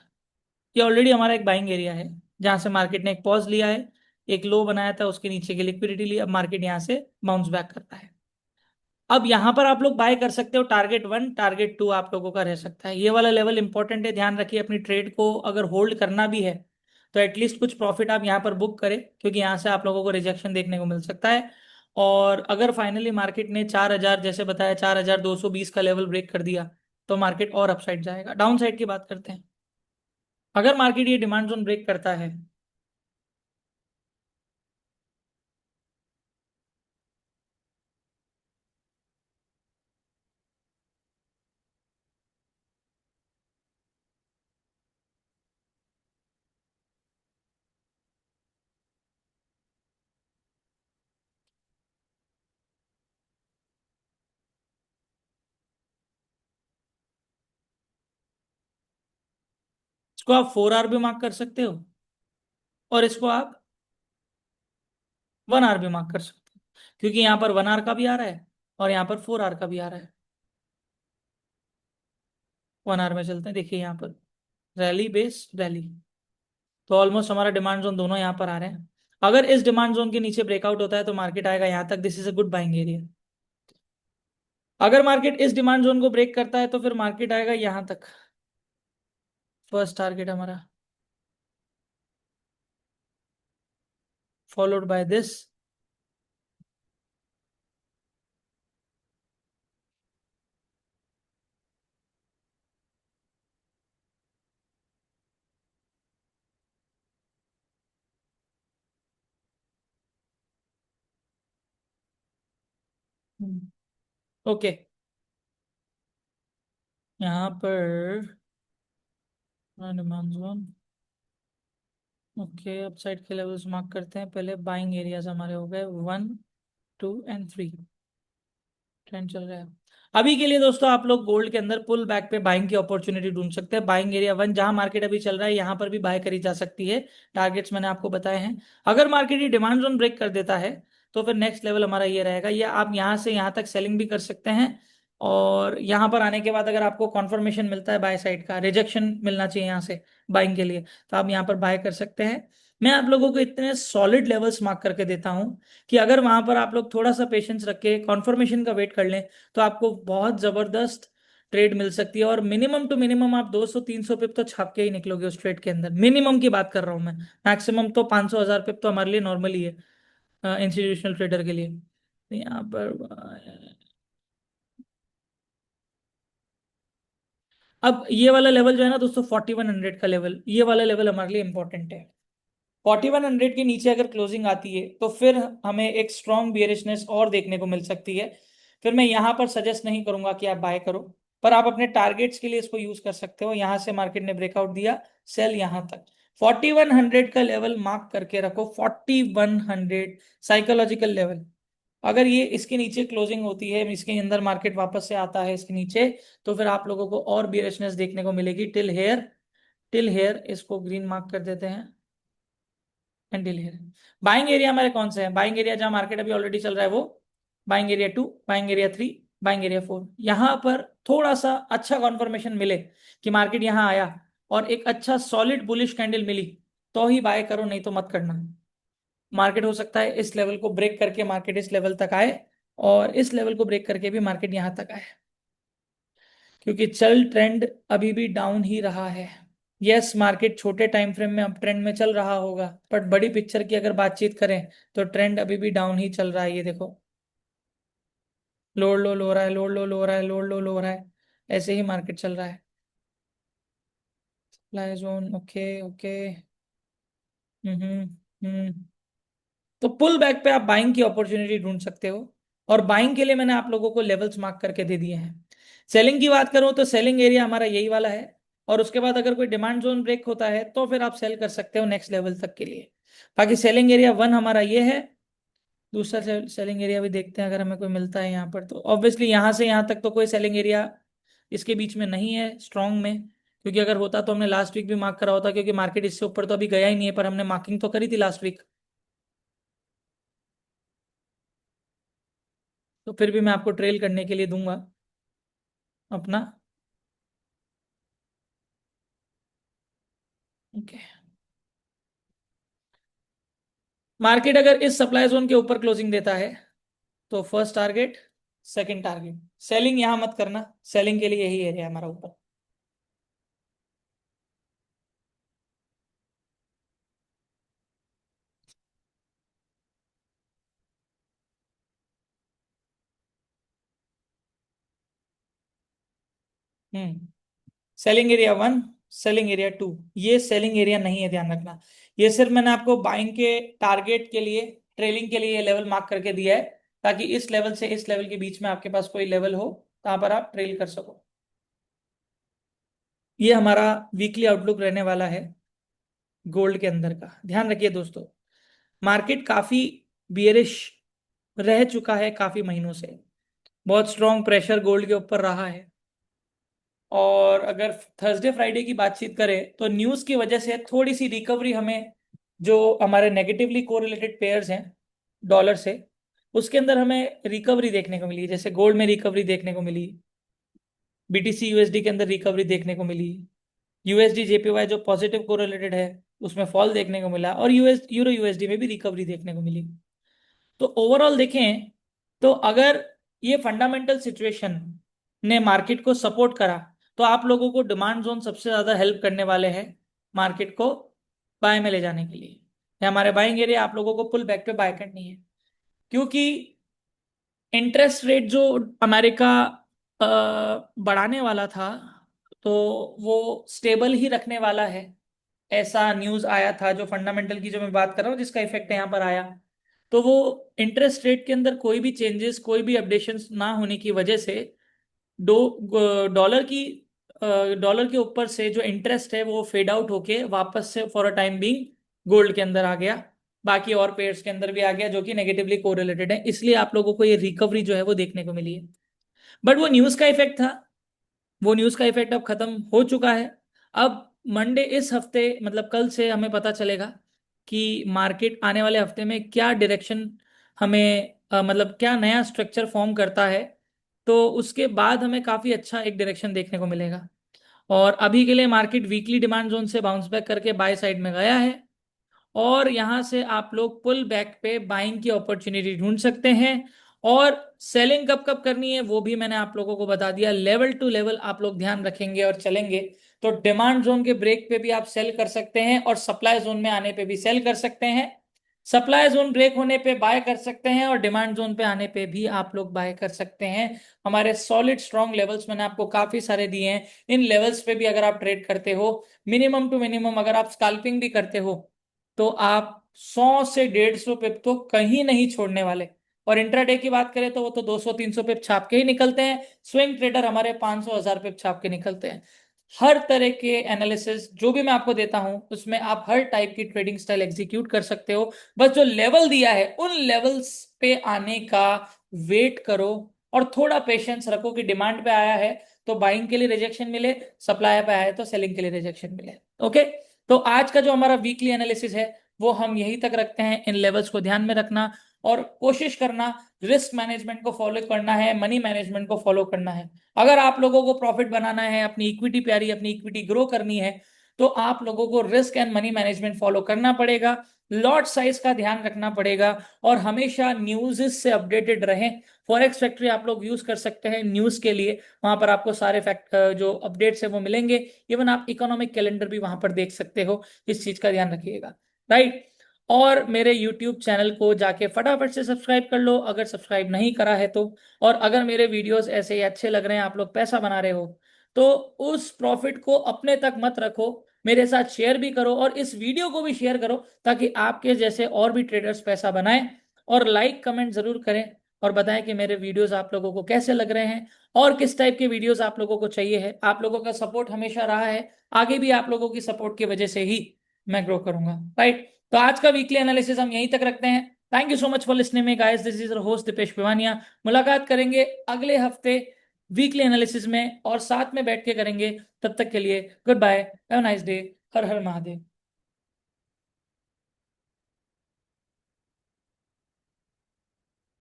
ये ऑलरेडी हमारा एक बाइंग एरिया है, जहां से मार्केट ने एक पॉज लिया है, एक लो बनाया था, उसके नीचे की लिक्विडिटी ली, अब मार्केट यहाँ से बाउंस बैक करता है। अब यहां पर आप लोग बाय कर सकते हो, टारगेट 1 टारगेट 2 आप लोगों का रह सकता है। ये वाला लेवल इंपॉर्टेंट है, ध्यान रखिए। अपनी ट्रेड को अगर होल्ड करना भी है तो एटलीस्ट कुछ प्रॉफिट आप यहाँ पर बुक करें, क्योंकि यहाँ से आप लोगों को रिजेक्शन देखने को मिल सकता है। और अगर फाइनली मार्केट ने 4,000 जैसे बताया 4,220 का लेवल ब्रेक कर दिया तो मार्केट और अपसाइड जाएगा। डाउन साइड की बात करते हैं। अगर मार्केट ये डिमांड जोन ब्रेक करता है, इसको आप 4 आवर भी मार्क कर सकते हो और इसको आप 1 आवर भी मार्क कर सकते हो, क्योंकि यहाँ पर 1 आवर का भी आ रहा है और यहाँ पर 4 आवर का भी आ रहा है। 1 आवर में चलते हैं, देखिए यहाँ पर रैली बेस रैली, तो ऑलमोस्ट हमारा डिमांड जोन दोनों यहाँ पर आ रहे हैं। अगर इस डिमांड जोन के नीचे ब्रेकआउट होता है तो मार्केट आएगा यहाँ तक, this is a good buying area. अगर मार्केट इस डिमांड जोन को ब्रेक करता है तो फिर मार्केट आएगा यहाँ तक, फर्स्ट टारगेट हमारा, फॉलोड बाय दिस। ओके, यहाँ पर डिमांड जोन। ओके, अपसाइड के लेवल्स मार्क करते हैं पहले। बाइंग एरियाज हमारे हो गए 1, 2 एंड 3। ट्रेंड चल रहा है अभी के लिए दोस्तों। आप लोग गोल्ड के अंदर पुल बैक पे बाइंग की अपॉर्चुनिटी ढूंढ सकते हैं। बाइंग एरिया 1 जहां मार्केट अभी चल रहा है, यहाँ पर भी बाय करी जा सकती है। टारगेट्स मैंने आपको बताए हैं। अगर मार्केट ये डिमांड जोन ब्रेक कर देता है तो फिर नेक्स्ट लेवल हमारा ये रहेगा। ये आप यहाँ से यहाँ तक सेलिंग भी कर सकते हैं, और यहाँ पर आने के बाद अगर आपको कॉन्फर्मेशन मिलता है बाय साइड का, रिजेक्शन मिलना चाहिए यहाँ से बाइंग के लिए, तो आप यहाँ पर बाय कर सकते हैं। मैं आप लोगों को इतने सॉलिड लेवल्स मार्क करके देता हूं कि अगर वहां पर आप लोग थोड़ा सा पेशेंस रख के कॉन्फर्मेशन का वेट कर लें तो आपको बहुत जबरदस्त ट्रेड मिल सकती है। और मिनिमम टू मिनिमम आप 200-300 पिप तो छाप के ही निकलोगे उस ट्रेड के अंदर। मिनिमम की बात कर रहा हूं मैं, मैक्सिमम तो 500-1000 पिप तो हमारे लिए नॉर्मल ही है, इंस्टीट्यूशनल ट्रेडर के लिए। तो यहाँ पर अब ये वाला लेवल जो है ना दोस्तों, 4100 का लेवल, ये वाला लेवल हमारे लिए इंपॉर्टेंट है। 4100 के नीचे अगर क्लोजिंग आती है तो फिर हमें एक स्ट्रॉन्ग बियरिशनेस और देखने को मिल सकती है। फिर मैं यहां पर सजेस्ट नहीं करूंगा कि आप बाय करो, पर आप अपने टारगेट्स के लिए इसको यूज कर सकते हो। यहां से मार्केट ने ब्रेकआउट दिया, सेल यहां तक। 4100 का लेवल मार्क करके रखो, 4100 साइकोलॉजिकल लेवल। अगर ये इसके नीचे क्लोजिंग होती है, इसके अंदर मार्केट वापस से आता है इसके नीचे, तो फिर आप लोगों को और बियरिशनेस देखने को मिलेगी। टिल हेयर, टिल हेयर इसको ग्रीन मार्क कर देते हैं। कैंडल है। बाइंग एरिया हमारे कौन से हैं? बाइंग एरिया जहां मार्केट अभी ऑलरेडी चल रहा है वो buying area 2, buying area 3, buying area 4। यहां पर थोड़ा सा अच्छा कॉन्फर्मेशन मिले कि मार्केट यहां आया और एक अच्छा सॉलिड बुलिश कैंडल मिली तो ही बाय करो, नहीं तो मत करना। मार्केट हो सकता है इस लेवल को ब्रेक करके मार्केट इस लेवल तक आए, और इस लेवल को ब्रेक करके भी मार्केट यहां तक आए, क्योंकि चल ट्रेंड अभी भी डाउन ही रहा है। यस, मार्केट छोटे टाइम फ्रेम में अप ट्रेंड में चल रहा होगा, बट बड़ी पिक्चर की अगर बातचीत करें तो ट्रेंड अभी भी डाउन ही चल रहा है। ये देखो, लोड लो लो रहा है, लोड लो लो रहा है, लोड लो लो रहा है, ऐसे ही मार्केट चल रहा है। Supply zone, okay okay. Hmm hmm. तो पुल बैक पे आप बाइंग की अपॉर्चुनिटी ढूंढ सकते हो, और बाइंग के लिए मैंने आप लोगों को लेवल्स मार्क करके दे दिए हैं। सेलिंग की बात करूं तो सेलिंग एरिया हमारा यही वाला है, और उसके बाद अगर कोई डिमांड जोन ब्रेक होता है तो फिर आप सेल कर सकते हो नेक्स्ट लेवल तक के लिए। बाकी सेलिंग एरिया वन हमारा ये है। दूसरा सेलिंग एरिया भी देखते हैं, अगर हमें कोई मिलता है यहाँ पर, तो ऑब्वियसली यहाँ से यहाँ तक तो कोई सेलिंग एरिया इसके बीच में नहीं है स्ट्रॉन्ग में, क्योंकि अगर होता तो हमने लास्ट वीक भी मार्क करा होता, क्योंकि मार्केट इससे ऊपर तो अभी गया ही नहीं है, पर हमने मार्किंग तो करी थी लास्ट वीक। तो फिर भी मैं आपको ट्रेल करने के लिए दूंगा अपना। ओके, मार्केट अगर इस सप्लाई जोन के ऊपर क्लोजिंग देता है तो first target, second target, selling यहां मत करना, सेलिंग के लिए यही एरिया है हमारा ऊपर। Hmm. Selling area one, selling area two, ये सेलिंग एरिया नहीं है, ध्यान रखना। ये सिर्फ मैंने आपको बाइंग के टारगेट के लिए, ट्रेलिंग के लिए ये लेवल मार्क करके दिया है, ताकि इस लेवल से इस लेवल के बीच में आपके पास कोई लेवल हो, जहां पर आप ट्रेल कर सको। ये हमारा वीकली आउटलुक रहने वाला है गोल्ड के अंदर का। ध्यान रखिए दोस्तों, मार्केट काफी बियरिश रह चुका है काफी महीनों से, बहुत स्ट्रॉन्ग प्रेशर गोल्ड के ऊपर रहा है। और अगर थर्सडे फ्राइडे की बातचीत करें तो न्यूज़ की वजह से थोड़ी सी रिकवरी हमें, जो हमारे नेगेटिवली कोरिलेटेड पेयर्स हैं डॉलर से, उसके अंदर हमें रिकवरी देखने को मिली। जैसे गोल्ड में रिकवरी देखने को मिली, बीटीसी यूएसडी के अंदर रिकवरी देखने को मिली, यूएसडी जेपीवाई जो पॉजिटिव कोरिलेटेड है उसमें फॉल देखने को मिला, और यूरो यूएसडी में भी रिकवरी देखने को मिली। तो ओवरऑल देखें तो अगर ये फंडामेंटल सिचुएशन ने मार्केट को सपोर्ट करा, तो आप लोगों को डिमांड जोन सबसे ज्यादा हेल्प करने वाले हैं मार्केट को बाय में ले जाने के लिए। ये हमारे बाइंग एरिया आप लोगों को पुल बैक पे बाय करनी है, क्योंकि इंटरेस्ट रेट जो अमेरिका बढ़ाने वाला था, तो वो स्टेबल ही रखने वाला है, ऐसा न्यूज आया था। जो फंडामेंटल की जो मैं बात कर रहा हूँ जिसका इफेक्ट यहाँ पर आया, तो वो इंटरेस्ट रेट के अंदर कोई भी चेंजेस, कोई भी अपडेशंस ना होने की वजह से डॉलर की डॉलर के ऊपर से जो इंटरेस्ट है वो फेड आउट होके वापस से for a time being gold के अंदर आ गया। बाकी और पेयर्स के अंदर भी आ गया जो कि नेगेटिवली कोरिलेटेड है, इसलिए आप लोगों को ये रिकवरी जो है वो देखने को मिली है। बट वो न्यूज का इफेक्ट था, वो न्यूज का इफेक्ट अब खत्म हो चुका है। अब मंडे इस हफ्ते, मतलब कल से हमें पता चलेगा कि मार्केट आने वाले हफ्ते में क्या डायरेक्शन हमें मतलब क्या नया स्ट्रक्चर फॉर्म करता है। तो उसके बाद हमें काफी अच्छा एक डायरेक्शन देखने को मिलेगा। और अभी के लिए मार्केट वीकली डिमांड जोन से बाउंस बैक करके बाय साइड में गया है, और यहां से आप लोग पुल बैक पे बाइंग की अपॉर्चुनिटी ढूंढ सकते हैं। और सेलिंग कब कब करनी है वो भी मैंने आप लोगों को बता दिया। लेवल टू लेवल आप लोग ध्यान रखेंगे और चलेंगे तो डिमांड जोन के ब्रेक पे भी आप सेल कर सकते हैं, और सप्लाई जोन में आने पे भी सेल कर सकते हैं। सप्लाई जोन ब्रेक होने पे बाय कर सकते हैं, और डिमांड जोन पे आने पे भी आप लोग बाय कर सकते हैं। हमारे सॉलिड स्ट्रॉन्ग लेवल्स मैंने आपको काफी सारे दिए हैं। इन लेवल्स पे भी अगर आप ट्रेड करते हो, मिनिमम टू मिनिमम अगर आप स्कैल्पिंग भी करते हो, तो आप 100 से 150 पिप तो कहीं नहीं छोड़ने वाले। और इंट्राडे की बात करें तो वो तो 200 300 पिप छाप के ही निकलते हैं। स्विंग ट्रेडर हमारे 500 1000 पिप छाप के निकलते हैं। हर तरह के एनालिसिस जो भी मैं आपको देता हूं उसमें आप हर टाइप की ट्रेडिंग स्टाइल एग्जीक्यूट कर सकते हो। बस जो लेवल दिया है उन लेवल्स पे आने का वेट करो, और थोड़ा पेशेंस रखो कि डिमांड पे आया है तो बाइंग के लिए रिजेक्शन मिले, सप्लाई पे आया है तो सेलिंग के लिए रिजेक्शन मिले। ओके, तो आज का जो हमारा वीकली एनालिसिस है वो हम यहीं तक रखते हैं। इन लेवल्स को ध्यान में रखना, और कोशिश करना रिस्क मैनेजमेंट को फॉलो करना है, मनी मैनेजमेंट को फॉलो करना है। अगर आप लोगों को प्रॉफिट बनाना है, अपनी इक्विटी प्यारी, अपनी इक्विटी ग्रो करनी है, तो आप लोगों को risk and money management follow करना पड़ेगा, लॉट साइज का ध्यान रखना पड़ेज और हमेशा न्यूज से अपडेटेड रहें। फॉरेक्स फैक्ट्री आप लोग यूज कर सकते हैं न्यूज के लिए, वहां पर आपको सारे फैक्ट जो अपडेट्स है वो मिलेंगे। इवन आप इकोनॉमिक कैलेंडर भी वहां पर देख सकते हो, इस चीज का ध्यान रखिएगा, राइट। और मेरे YouTube चैनल को जाके फटाफट से सब्सक्राइब कर लो अगर सब्सक्राइब नहीं करा है तो। और अगर मेरे वीडियोस ऐसे ही अच्छे लग रहे हैं, आप लोग पैसा बना रहे हो, तो उस प्रॉफिट को अपने तक मत रखो, मेरे साथ शेयर भी करो और इस वीडियो को भी शेयर करो, ताकि आपके जैसे और भी ट्रेडर्स पैसा बनाएं। और लाइक कमेंट जरूर करें और बताएं कि मेरे वीडियोस आप लोगों को कैसे लग रहे हैं और किस टाइप के वीडियोस आप लोगों को चाहिए है। आप लोगों का सपोर्ट हमेशा रहा है, आगे भी आप लोगों की सपोर्ट की वजह से ही मैं ग्रो करूंगा, राइट। तो आज का वीकली एनालिसिस हम यहीं तक रखते हैं। Thank you so much for listening me guys, this is your host Deepesh Pivania. मुलाकात करेंगे अगले हफ्ते वीकली एनालिसिस में और साथ में बैठ के करेंगे। तब तक के लिए good bye, have a nice day, हर हर महादेव।